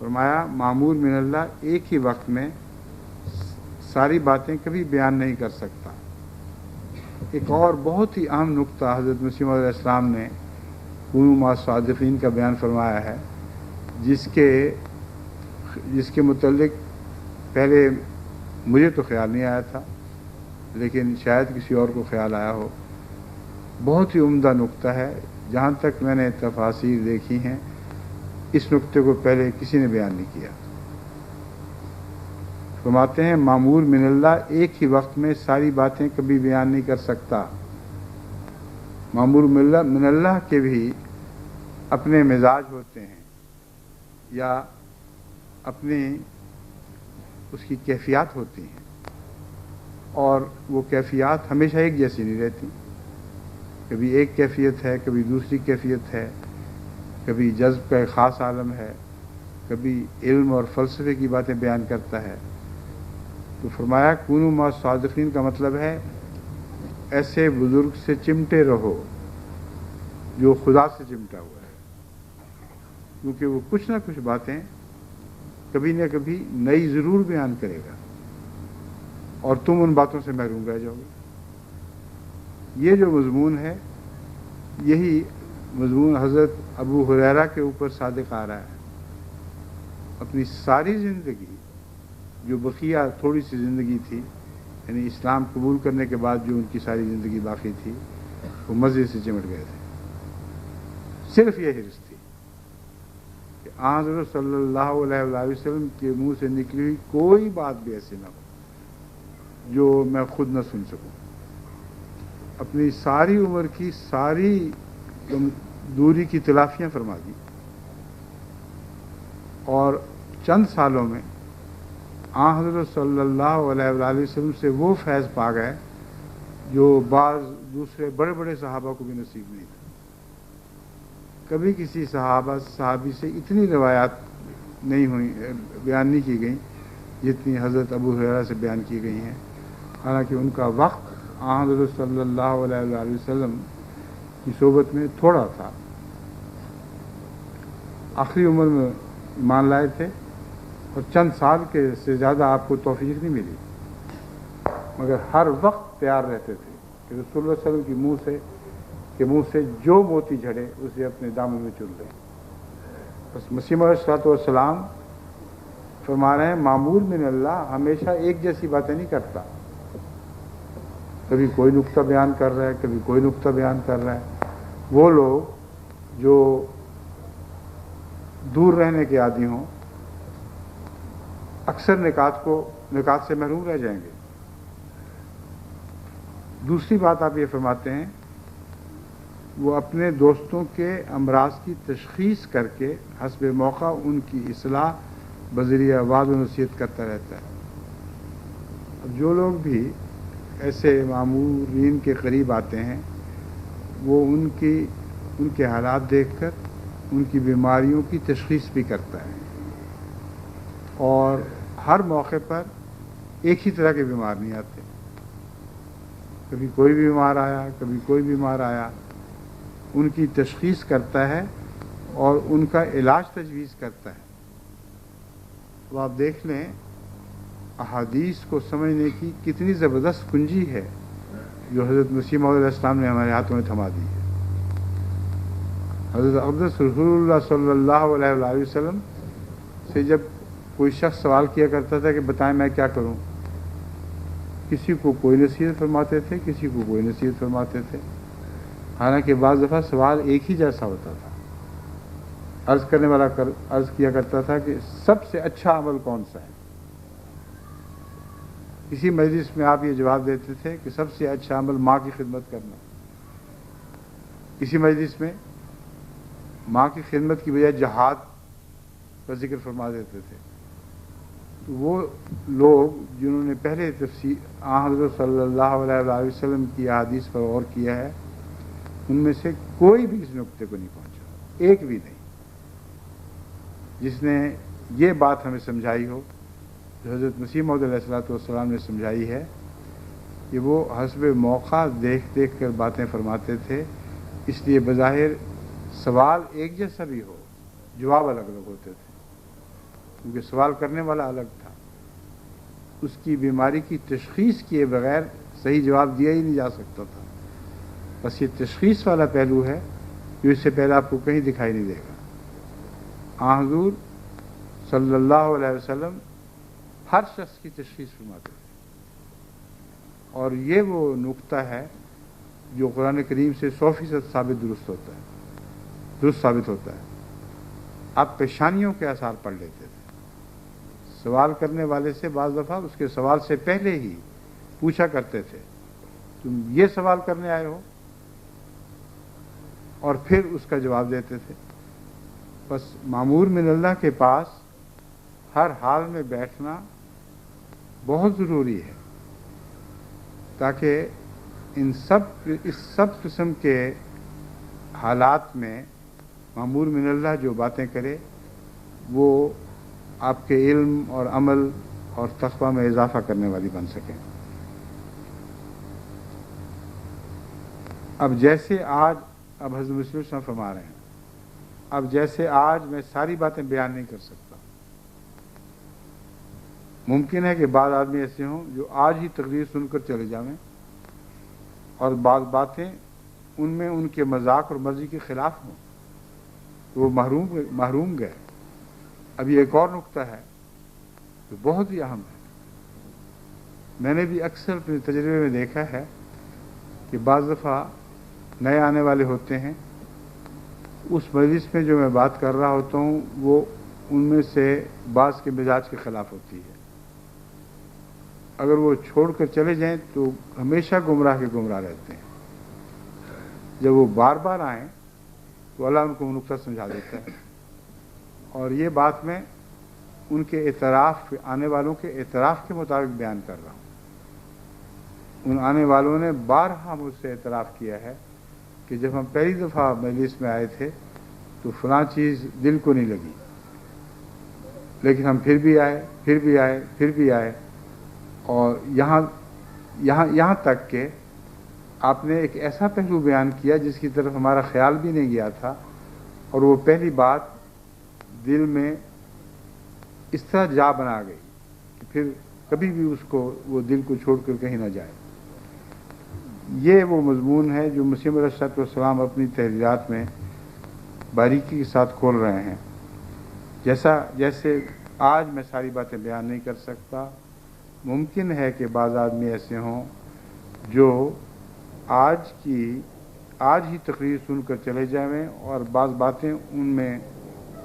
فرمایا معمور من اللہ ایک ہی وقت میں ساری باتیں کبھی بیان نہیں کر سکتا۔ ایک اور بہت ہی اہم نقطہ حضرت مسیح موعود علیہ السلام نے کونوا مع الصادقین کا بیان فرمایا ہے، جس کے متعلق پہلے مجھے تو خیال نہیں آیا تھا، لیکن شاید کسی اور کو خیال آیا ہو۔ بہت ہی عمدہ نقطہ ہے، جہاں تک میں نے تفاسیر دیکھی ہیں اس نقطے کو پہلے کسی نے بیان نہیں کیا۔ فرماتے ہیں معمور من اللہ ایک ہی وقت میں ساری باتیں کبھی بیان نہیں کر سکتا۔ معمور من اللہ کے بھی اپنے مزاج ہوتے ہیں یا اپنی اس کی کیفیات ہوتی ہیں، اور وہ کیفیات ہمیشہ ایک جیسی نہیں رہتی۔ کبھی ایک کیفیت ہے، کبھی دوسری کیفیت ہے، کبھی جذب کا ایک خاص عالم ہے، کبھی علم اور فلسفے کی باتیں بیان کرتا ہے۔ تو فرمایا کونوا مع الصادقین کا مطلب ہے ایسے بزرگ سے چمٹے رہو جو خدا سے چمٹا ہوا ہے، کیونکہ وہ کچھ نہ کچھ باتیں کبھی نہ کبھی نئی ضرور بیان کرے گا اور تم ان باتوں سے محروم رہ جاؤ گے۔ یہ جو مضمون ہے، یہی مضمون حضرت ابو ہریرہ کے اوپر صادق آ رہا ہے۔ اپنی ساری زندگی، جو بقیہ تھوڑی سی زندگی تھی، یعنی اسلام قبول کرنے کے بعد جو ان کی ساری زندگی باقی تھی، وہ مزے سے چمٹ گئے تھے۔ صرف یہ حرص تھی کہ حضرت صلی اللہ علیہ وآلہ وسلم کے منہ سے نکلی ہوئی کوئی بات بھی ایسی نہ ہو جو میں خود نہ سن سکوں۔ اپنی ساری عمر کی ساری دوری کی تلافیاں فرما دی، اور چند سالوں میں حضرت صلی اللہ علیہ وآلہ وسلم سے وہ فیض پا گئے جو بعض دوسرے بڑے بڑے صحابہ کو بھی نصیب نہیں تھا۔ کبھی کسی صحابی سے اتنی روایات نہیں ہوئی، بیان نہیں کی گئیں جتنی حضرت ابو ہریرہ سے بیان کی گئی ہیں، حالانکہ ان کا وقت حضرت صلی اللہ علیہ وآلہ وسلم کی صحبت میں تھوڑا تھا۔ آخری عمر میں ایمان لائے تھے اور چند سال کے سے زیادہ آپ کو توفیق نہیں ملی، مگر ہر وقت تیار رہتے تھے کہ رسول اللہ صلی اللہ علیہ وسلم کے منہ سے جو موتی جھڑے اسے اپنے دامن میں چن لیں۔ بس مسیح موعود علیہ الصلوۃ والسلام فرما رہے ہیں معمور من اللہ ہمیشہ ایک جیسی باتیں نہیں کرتا، کبھی کوئی نقطہ بیان کر رہا ہے، کبھی کوئی نقطہ بیان کر رہا ہے۔ وہ لوگ جو دور رہنے کے عادی ہوں اکثر نکات سے محروم رہ جائیں گے۔ دوسری بات آپ یہ فرماتے ہیں وہ اپنے دوستوں کے امراض کی تشخیص کر کے حسب موقع ان کی اصلاح بذریعہ وعظ و نصیحت کرتا رہتا ہے۔ اب جو لوگ بھی ایسے مامورین کے قریب آتے ہیں، وہ ان کے حالات دیکھ کر ان کی بیماریوں کی تشخیص بھی کرتا ہے، اور ہر موقع پر ایک ہی طرح کے بیمار نہیں آتے۔ کبھی کوئی بیمار آیا، کبھی کوئی بیمار آیا، ان کی تشخیص کرتا ہے اور ان کا علاج تجویز کرتا ہے۔ اب آپ دیکھ لیں احادیث کو سمجھنے کی کتنی زبردست کنجی ہے جو حضرت مسیح موعود علیہ السلام نے ہمارے ہاتھوں میں تھما دی ہے۔ حضرت اقدس رسول اللہ صلی اللہ علیہ وآلہ وسلم سے جب کوئی شخص سوال کیا کرتا تھا کہ بتائیں میں کیا کروں، کسی کو کوئی نصیحت فرماتے تھے، کسی کو کوئی نصیحت فرماتے تھے، حالانکہ بعض دفعہ سوال ایک ہی جیسا ہوتا تھا۔ عرض کرنے والا عرض کیا کرتا تھا کہ سب سے اچھا عمل کون سا ہے؟ اسی مجلس میں آپ یہ جواب دیتے تھے کہ سب سے اچھا عمل ماں کی خدمت کرنا۔ اسی مجلس میں ماں کی خدمت کی بجائے جہاد کا ذکر فرما دیتے تھے۔ تو وہ لوگ جنہوں نے پہلے تفسیر حضرت صلی اللہ علیہ وآلہ وسلم کی احادیث پر غور کیا ہے، ان میں سے کوئی بھی اس نقطے کو نہیں پہنچا، ایک بھی نہیں، جس نے یہ بات ہمیں سمجھائی ہو جو حضرت مسیح موعود علیہ الصلوۃ والسلام نے سمجھائی ہے کہ وہ حسب موقع دیکھ دیکھ کر باتیں فرماتے تھے، اس لیے بظاہر سوال ایک جیسا بھی ہو، جواب الگ الگ ہوتے تھے۔ کیونکہ سوال کرنے والا الگ تھا. اس کی بیماری کی تشخیص کیے بغیر صحیح جواب دیا ہی نہیں جا سکتا تھا. بس یہ تشخیص والا پہلو ہے جو اس سے پہلے آپ کو کہیں دکھائی نہیں دے گا. حضور صلی اللہ علیہ وسلم ہر شخص کی تشخیص فرماتے تھے، اور یہ وہ نقطہ ہے جو قرآن کریم سے 100% درست ثابت ہوتا ہے. آپ پیشانیوں کے آثار پڑھ لیتے تھے. سوال کرنے والے سے بعض دفعہ اس کے سوال سے پہلے ہی پوچھا کرتے تھے تم یہ سوال کرنے آئے ہو، اور پھر اس کا جواب دیتے تھے. بس مامور من اللہ کے پاس ہر حال میں بیٹھنا بہت ضروری ہے، تاکہ اس سب قسم کے حالات میں مامور من اللہ جو باتیں کرے وہ آپ کے علم اور عمل اور تقوی میں اضافہ کرنے والی بن سکیں. اب جیسے آج اب حضرت مسلم صلی اللہ علیہ وسلم فرما رہے ہیں، اب جیسے آج میں ساری باتیں بیان نہیں کر سکتا. ممکن ہے کہ بعض آدمی ایسے ہوں جو آج ہی تقریر سن کر چلے جائیں، اور بعض باتیں ان میں ان کے مذاق اور مرضی کے خلاف ہوں تو وہ محروم گئے. اب یہ ایک اور نقطہ ہے جو بہت ہی اہم ہے. میں نے بھی اکثر اپنے تجربے میں دیکھا ہے کہ بعض دفعہ نئے آنے والے ہوتے ہیں، اس مجلس میں جو میں بات کر رہا ہوتا ہوں وہ ان میں سے بعض کے مزاج کے خلاف ہوتی ہے. اگر وہ چھوڑ کر چلے جائیں تو ہمیشہ گمراہ کے گمراہ رہتے ہیں. جب وہ بار بار آئیں تو اللہ ان کو نقطہ سمجھا دیتا ہے. اور یہ بات میں ان کے اعتراف، آنے والوں کے اعتراف کے مطابق بیان کر رہا ہوں. ان آنے والوں نے بارہا مجھ سے اعتراف کیا ہے کہ جب ہم پہلی دفعہ مجلس میں آئے تھے تو فلاں چیز دل کو نہیں لگی، لیکن ہم پھر بھی آئے اور یہاں تک کہ آپ نے ایک ایسا پہلو بیان کیا جس کی طرف ہمارا خیال بھی نہیں گیا تھا، اور وہ پہلی بات دل میں اس طرح جا بنا گئی کہ پھر کبھی بھی وہ دل کو چھوڑ کر کہیں نہ جائے. یہ وہ مضمون ہے جو مسیح علیہ الصلوۃ والسلام اپنی تحریرات میں باریکی کے ساتھ کھول رہے ہیں. جیسے آج میں ساری باتیں بیان نہیں کر سکتا، ممکن ہے کہ بعض آدمی ایسے ہوں جو آج ہی تقریر سن کر چلے جائیں اور بعض باتیں ان میں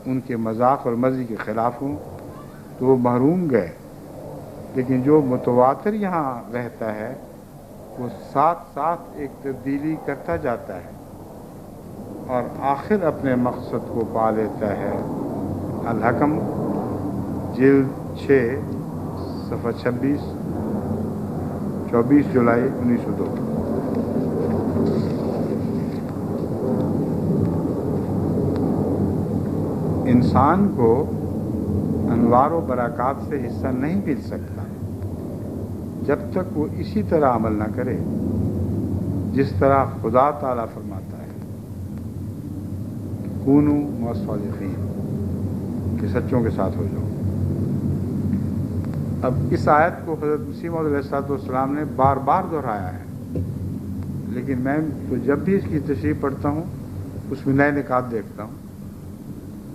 ان کے مذاق اور مرضی کے خلاف ہوں تو وہ محروم گئے. لیکن جو متواتر یہاں رہتا ہے وہ ساتھ ساتھ ایک تبدیلی کرتا جاتا ہے اور آخر اپنے مقصد کو پا لیتا ہے. الحکم جلد 6 صفحہ 26، 24 جولائی 1902. انسان کو انوار و برکات سے حصہ نہیں مل سکتا جب تک وہ اسی طرح عمل نہ کرے جس طرح خدا تعالیٰ فرماتا ہے کونوا مع الصادقین، کہ سچوں کے ساتھ ہو جاؤ. اب اس آیت کو حضرت مسیح موعود علیہ الصلوۃ والسلام نے بار بار دہرایا ہے، لیکن میں تو جب بھی اس کی تشریح پڑھتا ہوں اس میں نئے نکات دیکھتا ہوں.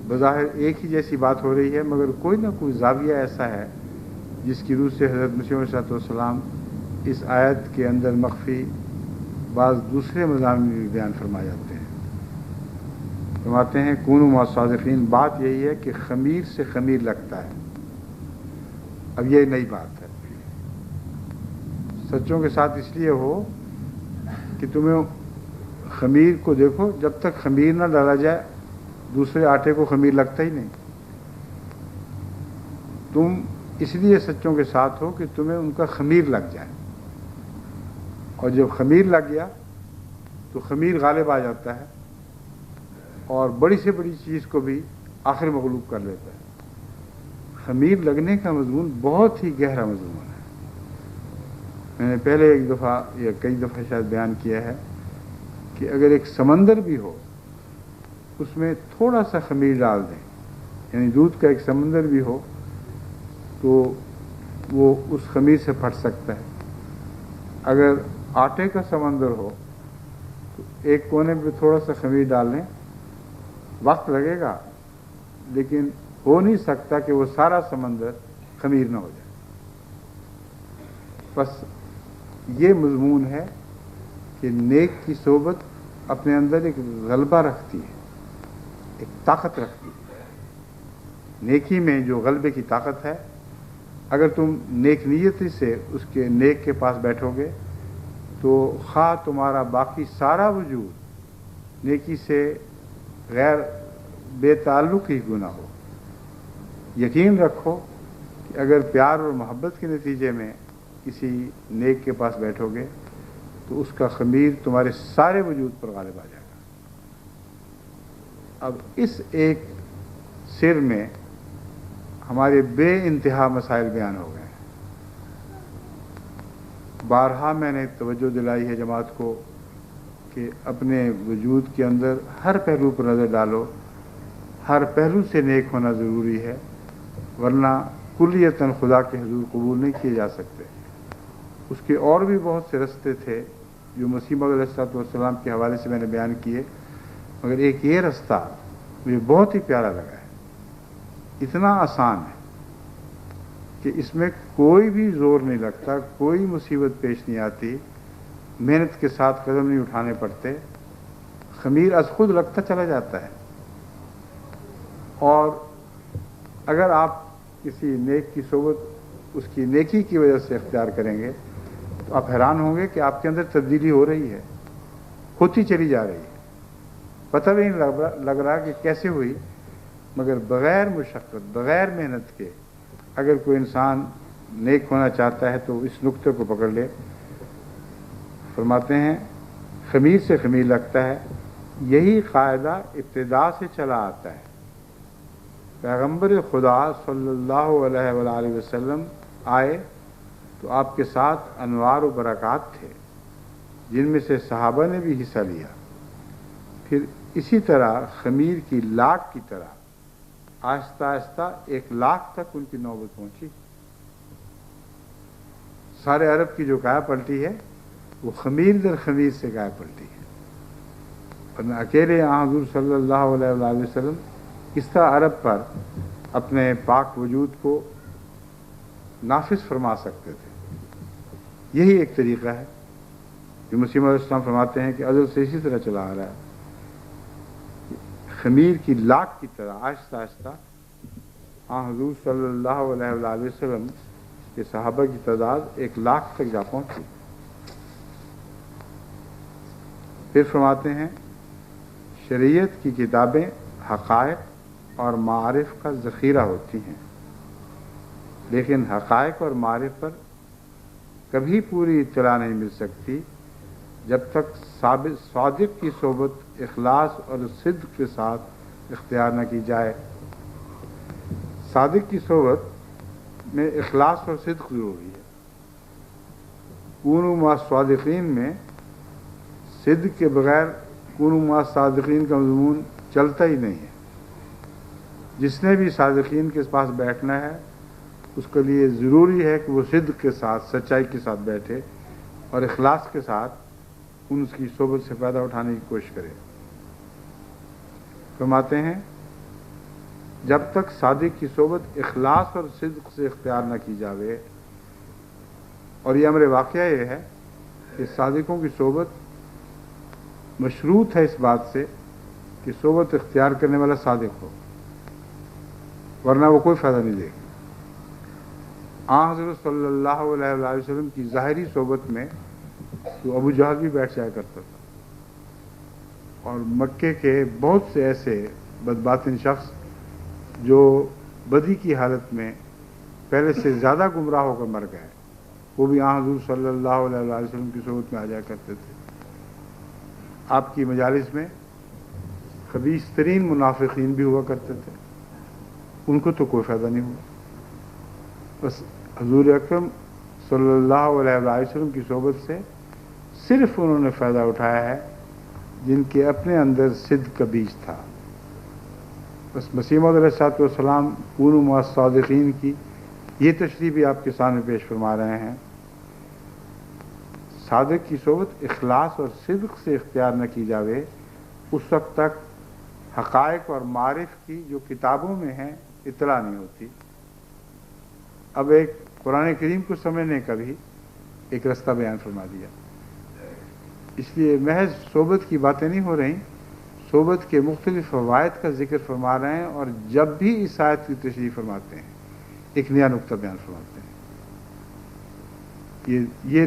بظاہر ایک ہی جیسی بات ہو رہی ہے، مگر کوئی نہ کوئی زاویہ ایسا ہے جس کی روح سے حضرت مسیح علیہ الصلوۃ والسلام اس آیت کے اندر مخفی بعض دوسرے مضامین بھی بیان فرما جاتے ہیں. فرماتے ہیں کونوا مع الصادقین. بات یہی ہے کہ خمیر سے خمیر لگتا ہے. اب یہ نئی بات ہے. سچوں کے ساتھ اس لیے ہو کہ تمہیں خمیر کو دیکھو، جب تک خمیر نہ ڈالا جائے دوسرے آٹے کو خمیر لگتا ہی نہیں. تم اس لیے سچوں کے ساتھ ہو کہ تمہیں ان کا خمیر لگ جائے، اور جب خمیر لگ گیا تو خمیر غالب آ جاتا ہے اور بڑی سے بڑی چیز کو بھی آخر مغلوب کر لیتا ہے. خمیر لگنے کا مضمون بہت ہی گہرا مضمون ہے. میں نے پہلے ایک دفعہ یا کئی دفعہ شاید بیان کیا ہے کہ اگر ایک سمندر بھی ہو اس میں تھوڑا سا خمیر ڈال دیں، یعنی دودھ کا ایک سمندر بھی ہو تو وہ اس خمیر سے پھٹ سکتا ہے. اگر آٹے کا سمندر ہو تو ایک کونے پہ تھوڑا سا خمیر ڈال لیں، وقت لگے گا لیکن ہو نہیں سکتا کہ وہ سارا سمندر خمیر نہ ہو جائے. بس یہ مضمون ہے کہ نیک کی صحبت اپنے اندر ایک غلبہ رکھتی ہے، ایک طاقت رکھتی ہے. نیکی میں جو غلبے کی طاقت ہے، اگر تم نیک نیتی سے اس کے نیک کے پاس بیٹھو گے تو خواہ تمہارا باقی سارا وجود نیکی سے غیر بے تعلق ہی گناہ ہو، یقین رکھو کہ اگر پیار اور محبت کے نتیجے میں کسی نیک کے پاس بیٹھو گے تو اس کا خمیر تمہارے سارے وجود پر غالب آ جائے گا. اب اس ایک سر میں ہمارے بے انتہا مسائل بیان ہو گئے ہیں. بارہا میں نے توجہ دلائی ہے جماعت کو کہ اپنے وجود کے اندر ہر پہلو پر نظر ڈالو، ہر پہلو سے نیک ہونا ضروری ہے، ورنہ کلیتاً خدا کے حضور قبول نہیں کیے جا سکتے. اس کے اور بھی بہت سے رستے تھے جو مسیح موعود علیہ السلام کے حوالے سے میں نے بیان کیے، مگر ایک یہ رستہ مجھے بہت ہی پیارا لگا ہے. اتنا آسان ہے کہ اس میں کوئی بھی زور نہیں لگتا، کوئی مصیبت پیش نہیں آتی، محنت کے ساتھ قدم نہیں اٹھانے پڑتے، خمیر از خود لگتا چلا جاتا ہے. اور اگر آپ کسی نیک کی صحبت اس کی نیکی کی وجہ سے اختیار کریں گے تو آپ حیران ہوں گے کہ آپ کے اندر تبدیلی ہو رہی ہے، ہوتی چلی جا رہی ہے. پتہ بھی نہیں لگ رہا کہ کیسے ہوئی، مگر بغیر مشقت، بغیر محنت کے اگر کوئی انسان نیک ہونا چاہتا ہے تو اس نقطے کو پکڑ لے. فرماتے ہیں خمیر سے خمیر لگتا ہے، یہی قاعدہ ابتدا سے چلا آتا ہے. پیغمبر خدا صلی اللہ علیہ وآلہ وسلم آئے تو آپ کے ساتھ انوار و برکات تھے جن میں سے صحابہ نے بھی حصہ لیا. پھر اسی طرح خمیر کی لاکھ کی طرح آہستہ آہستہ 1,00,000 تک ان کی نوبت پہنچی. سارے عرب کی جو کایا پلٹی ہے وہ خمیر در خمیر سے کایا پلٹی ہے. ورنہ اکیلے حضور صلی اللہ علیہ وآلہ وسلم اس طرح عرب پر اپنے پاک وجود کو نافذ فرما سکتے تھے. یہی ایک طریقہ ہے جو مسیح علیہ السلام فرماتے ہیں کہ ازل سے اسی طرح چلا آ رہا ہے. خمیر کی لاکھ کی طرح آہستہ آہستہ حضور صلی اللہ علیہ وآلہ وسلم کے صحابہ کی تعداد 1,00,000 تک جا پہنچی. پھر فرماتے ہیں شریعت کی کتابیں حقائق اور معارف کا ذخیرہ ہوتی ہیں، لیکن حقائق اور معارف پر کبھی پوری اطلاع نہیں مل سکتی جب تک صادق کی صحبت اخلاص اور صدق کے ساتھ اختیار نہ کی جائے. صادق کی صحبت میں اخلاص اور صدق ضروری ہے. کونوا مع الصادقین میں صدق کے بغیر کونوا مع الصادقین کا مضمون چلتا ہی نہیں ہے. جس نے بھی صادقین کے پاس بیٹھنا ہے اس کے لیے ضروری ہے کہ وہ صدق کے ساتھ، سچائی کے ساتھ بیٹھے اور اخلاص کے ساتھ ان کی صحبت سے فائدہ اٹھانے کی کوشش کرے. فرماتے ہیں جب تک صادق کی صحبت اخلاص اور صدق سے اختیار نہ کی جاوے، اور یہ امر واقعہ یہ ہے کہ صادقوں کی صحبت مشروط ہے اس بات سے کہ صحبت اختیار کرنے والا صادق ہو، ورنہ وہ کوئی فائدہ نہیں دے گی. حضرت صلی اللہ علیہ وآلہ وسلم کی ظاہری صحبت میں تو ابو جہل بھی بیٹھ جایا کرتا تھا، اور مکے کے بہت سے ایسے بدباطن شخص جو بدی کی حالت میں پہلے سے زیادہ گمراہ ہو کر مر گئے، وہ بھی حضور صلی اللہ علیہ وآلہ وسلم کی صحبت میں آ جایا کرتے تھے. آپ کی مجالس میں خبیث ترین منافقین بھی ہوا کرتے تھے، ان کو تو کوئی فائدہ نہیں ہوا. بس حضور اکرم صلی اللہ علیہ وآلہ وسلم کی صحبت سے صرف انہوں نے فائدہ اٹھایا ہے جن کے اپنے اندر صدق کا بیج تھا. بس مسیح موعود علیہ السلام کونوا مع الصادقین کی یہ تشریح بھی آپ کے سامنے پیش فرما رہے ہیں۔ صادق کی صحبت اخلاص اور صدق سے اختیار نہ کی جاوے اس وقت تک حقائق اور معارف کی جو کتابوں میں ہیں اطلاع نہیں ہوتی۔ اب ایک قرآن کریم کو سمجھنے کا بھی ایک رستہ بیان فرما دیا، اس لیے محض صحبت کی باتیں نہیں ہو رہی، صحبت کے مختلف فوائد کا ذکر فرما رہے ہیں، اور جب بھی اس آیت کی تشریح فرماتے ہیں ایک نیا نقطہ بیان فرماتے ہیں۔ یہ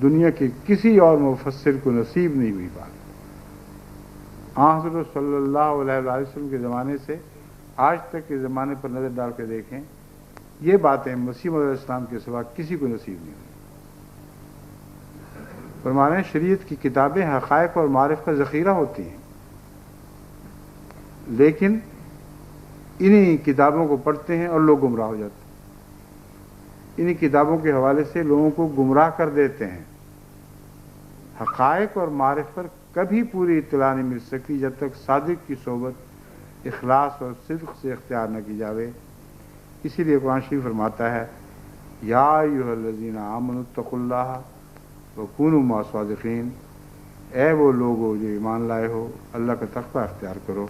دنیا کے کسی اور مفسر کو نصیب نہیں ہوئی بات۔ حضرت صلی اللہ علیہ وسلم کے زمانے سے آج تک کے زمانے پر نظر ڈال کے دیکھیں، یہ باتیں مسیح علیہ السلام کے سوا کسی کو نصیب نہیں ہوئی۔ فرما رہے ہیں شریعت کی کتابیں حقائق اور معارف کا ذخیرہ ہوتی ہیں، لیکن انہی کتابوں کو پڑھتے ہیں اور لوگ گمراہ ہو جاتے ہیں، انہی کتابوں کے حوالے سے لوگوں کو گمراہ کر دیتے ہیں۔ حقائق اور معارف پر کبھی پوری اطلاع نہیں مل سکتی جب تک صادق کی صحبت اخلاص اور صدق سے اختیار نہ کی جاوے۔ اسی لیے قرآن شریف فرماتا ہے یا ایھا الذین آمنوا اتقوا اللہ وکونوا مع الصادقین، اے وہ لوگو جو ایمان لائے ہو اللہ کا تقوی اختیار کرو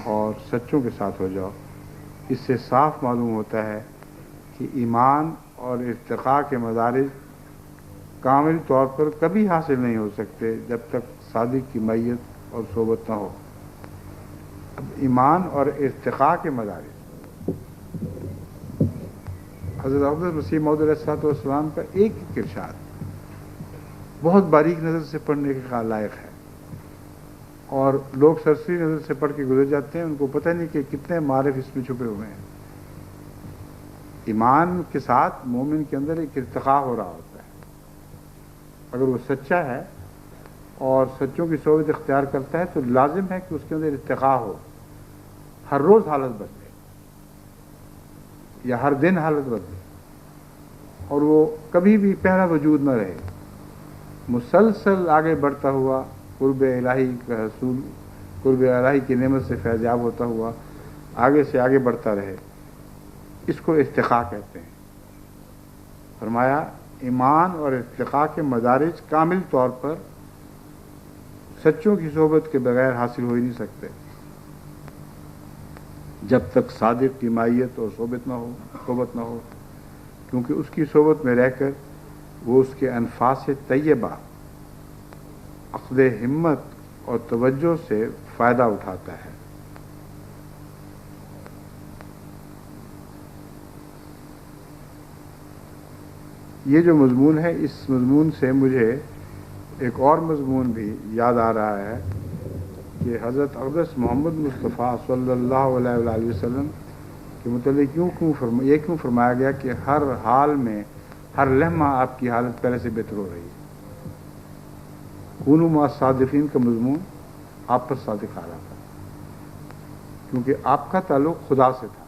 اور سچوں کے ساتھ ہو جاؤ۔ اس سے صاف معلوم ہوتا ہے کہ ایمان اور ارتقاء کے مدارج کامل طور پر کبھی حاصل نہیں ہو سکتے جب تک صادق کی معیت اور صحبت نہ ہو۔ اب ایمان اور ارتقاء کے مدارج حضرت اقدس مسیح موعود علیہ الصلوۃ والسلام کا ایک ایک ارشاد بہت باریک نظر سے پڑھنے کے لائق ہے، اور لوگ سرسری نظر سے پڑھ کے گزر جاتے ہیں، ان کو پتہ نہیں کہ کتنے معارف اس میں چھپے ہوئے ہیں۔ ایمان کے ساتھ مومن کے اندر ایک ارتقاء ہو رہا ہوتا ہے، اگر وہ سچا ہے اور سچوں کی صحبت اختیار کرتا ہے تو لازم ہے کہ اس کے اندر ارتقاء ہو، ہر روز حالت بدلے یا ہر دن حالت بدلے، اور وہ کبھی بھی پہلا وجود نہ رہے، مسلسل آگے بڑھتا ہوا قرب الہی کا حصول، قرب الہی کی نعمت سے فیضیاب ہوتا ہوا آگے سے آگے بڑھتا رہے، اس کو ارتقاء کہتے ہیں۔ فرمایا ایمان اور ارتقاء کے مدارج کامل طور پر سچوں کی صحبت کے بغیر حاصل ہو ہی نہیں سکتے جب تک صادق کی معیت اور صحبت نہ ہو، کیونکہ اس کی صحبت میں رہ کر وہ اس کے انفاس طیبہ، عقد ہمت اور توجہ سے فائدہ اٹھاتا ہے۔ یہ جو مضمون ہے، اس مضمون سے مجھے ایک اور مضمون بھی یاد آ رہا ہے کہ حضرت اقدس محمد مصطفیٰ صلی اللہ علیہ وآلہ وسلم کے متعلق یہ کیوں فرمایا گیا کہ ہر حال میں ہر لمحہ آپ کی حالت پہلے سے بہتر ہو رہی ہے۔ کونوا مع الصادقین کا مضمون آپ پر صادق آ رہا تھا، کیونکہ آپ کا تعلق خدا سے تھا،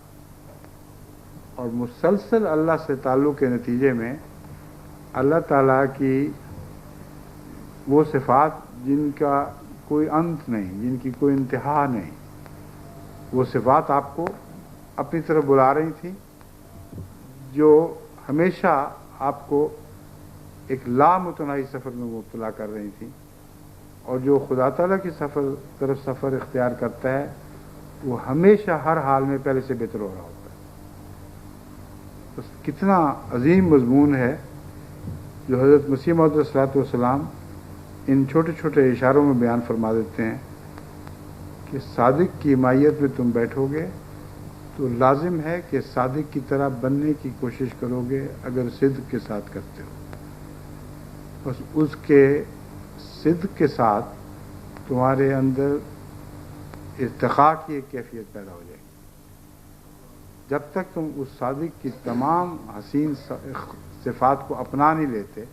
اور مسلسل اللہ سے تعلق کے نتیجے میں اللہ تعالیٰ کی وہ صفات جن کا کوئی انت نہیں، جن کی کوئی انتہا نہیں، وہ صفات آپ کو اپنی طرف بلا رہی تھیں، جو ہمیشہ آپ کو ایک لامتناہی سفر میں مبتلا کر رہی تھیں، اور جو خدا تعالیٰ کی طرف سفر اختیار کرتا ہے وہ ہمیشہ ہر حال میں پہلے سے بہتر ہو رہا ہوتا ہے۔ بس کتنا عظیم مضمون ہے جو حضرت مسیح موعود علیہ الصلوۃ والسلام ان چھوٹے چھوٹے اشاروں میں بیان فرما دیتے ہیں کہ صادق کی معیت میں تم بیٹھو گے تو لازم ہے کہ صادق کی طرح بننے کی کوشش کرو گے اگر صدق کے ساتھ کرتے ہو۔ بس اس کے صدق کے ساتھ تمہارے اندر ارتقاء کی ایک کیفیت پیدا ہو جائے گی۔ جب تک تم اس صادق کی تمام حسین صفات کو اپنا نہیں لیتے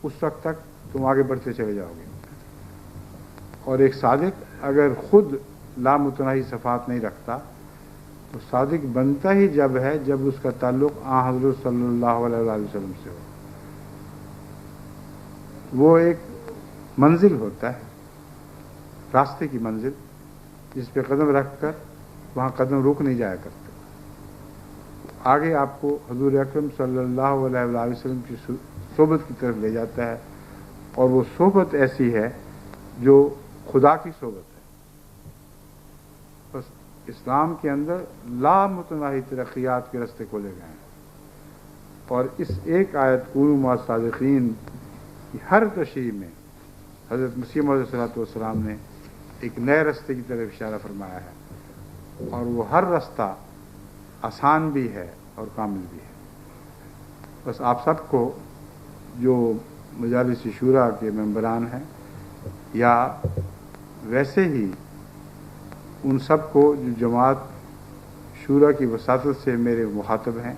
اس وقت تک تم آگے بڑھتے چلے جاؤ گے، اور ایک صادق اگر خود لامتناہی صفات نہیں رکھتا تو صادق بنتا ہی جب ہے جب اس کا تعلق حضرت صلی اللہ علیہ وآلہ وسلم سے ہو۔ وہ ایک منزل ہوتا ہے، راستے کی منزل، جس پہ قدم رکھ کر وہاں قدم رک نہیں جایا کرتے، آگے آپ کو حضور اکرم صلی اللہ علیہ وسلم کی صحبت کی طرف لے جاتا ہے، اور وہ صحبت ایسی ہے جو خدا کی صحبت ہے۔ بس اسلام کے اندر لامتناہی ترقیات کے راستے کھولے گئے ہیں، اور اس ایک آیت کونوا مع الصادقین کی ہر تشریح میں حضرت مسیح موعود صلی اللہ علیہ وسلم نے ایک نئے راستے کی طرف اشارہ فرمایا ہے، اور وہ ہر راستہ آسان بھی ہے اور کامل بھی ہے۔ بس آپ سب کو جو مجالس شورا کے ممبران ہیں یا ویسے ہی ان سب کو جو جماعت شورا کی وساطت سے میرے مخاطب ہیں،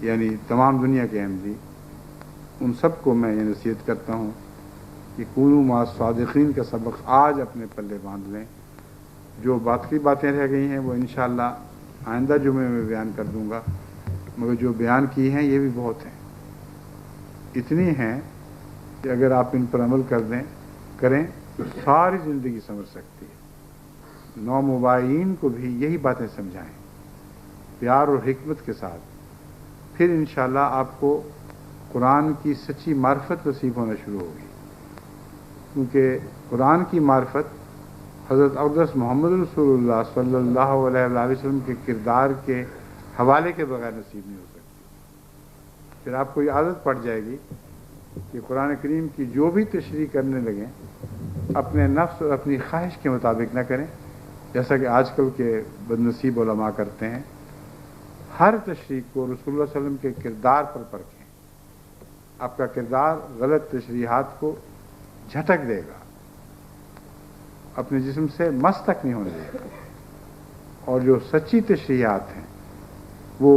یعنی تمام دنیا کے احمدی، ان سب کو میں یہ نصیحت کرتا ہوں کہ کونوا مع الصادقین کا سبق آج اپنے پلے باندھ لیں۔ جو باقی باتیں رہ گئی ہیں وہ انشاءاللہ آئندہ جمعے میں بیان کر دوں گا، مگر جو بیان کی ہیں یہ بھی بہت ہیں، اتنی ہیں کہ اگر آپ ان پر عمل کریں تو ساری زندگی سمجھ سکتی ہے۔ نو مبائین کو بھی یہی باتیں سمجھائیں پیار اور حکمت کے ساتھ، پھر انشاءاللہ آپ کو قرآن کی سچی معرفت نصیب ہونا شروع ہوگی، کیونکہ قرآن کی معرفت حضرت اقدس محمد رسول اللہ صلی اللہ علیہ وسلم کے کردار کے حوالے کے بغیر نصیب نہیں ہو سکتی۔ پھر آپ کو یہ عادت پڑ جائے گی کہ قرآن کریم کی جو بھی تشریح کرنے لگیں اپنے نفس اور اپنی خواہش کے مطابق نہ کریں، جیسا کہ آج کل کے بدنصیب علماء کرتے ہیں۔ ہر تشریح کو رسول اللہ صلی اللہ علیہ وسلم کے کردار پر پرکھیں، آپ کا کردار غلط تشریحات کو جھٹک دے گا، اپنے جسم سے مس تک نہیں ہونے دے گا، اور جو سچی تشریحات ہیں وہ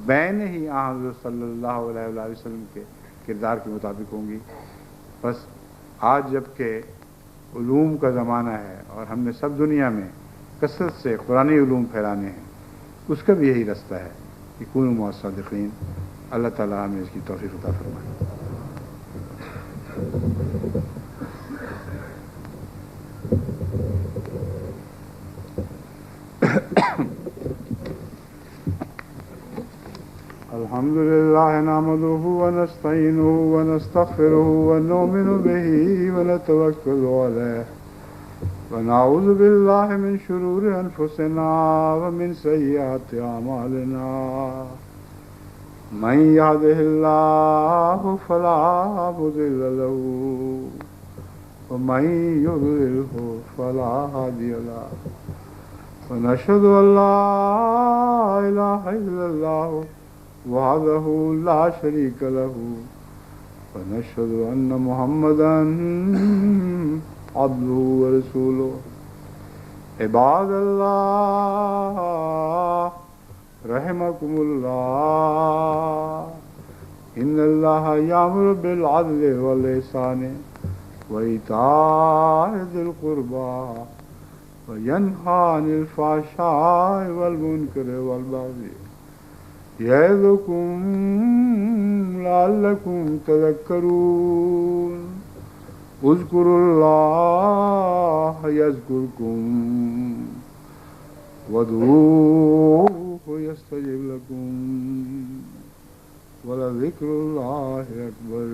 بین ہی حضرت صلی اللہ علیہ وسلم کے کردار کے مطابق ہوں گی۔ بس آج جب کہ علوم کا زمانہ ہے اور ہم نے سب دنیا میں کثرت سے قرآنی علوم پھیلانے ہیں، اس کا بھی یہی راستہ ہے کہ کونوا مع الصادقین۔ اللہ تعالیٰ ہمیں اس کی توفیق عطا فرمائے۔ الحمد لله نحمده ونستعينه ونستغفره ونؤمن به ونتوكل عليه ونعوذ بالله من شرور أنفسنا ومن سيئات أعمالنا، من يهده الله فلا مضل له ومن يضلله فلا هادي له، ونشهد أن لا إله إلا الله وحده لا شريك له، ونشهد أن محمدا عبده ورسوله۔ عباد الله رحمكم الله، إن الله يأمر بالعدل والإحسان وإيتاء ذي القربى وينهى عن الفحشاء والمنكر والبغي يعظكم لعلكم تذكرون۔ اذكروا الله يذكركم وادعوه يستجب لكم ولذكر الله أكبر۔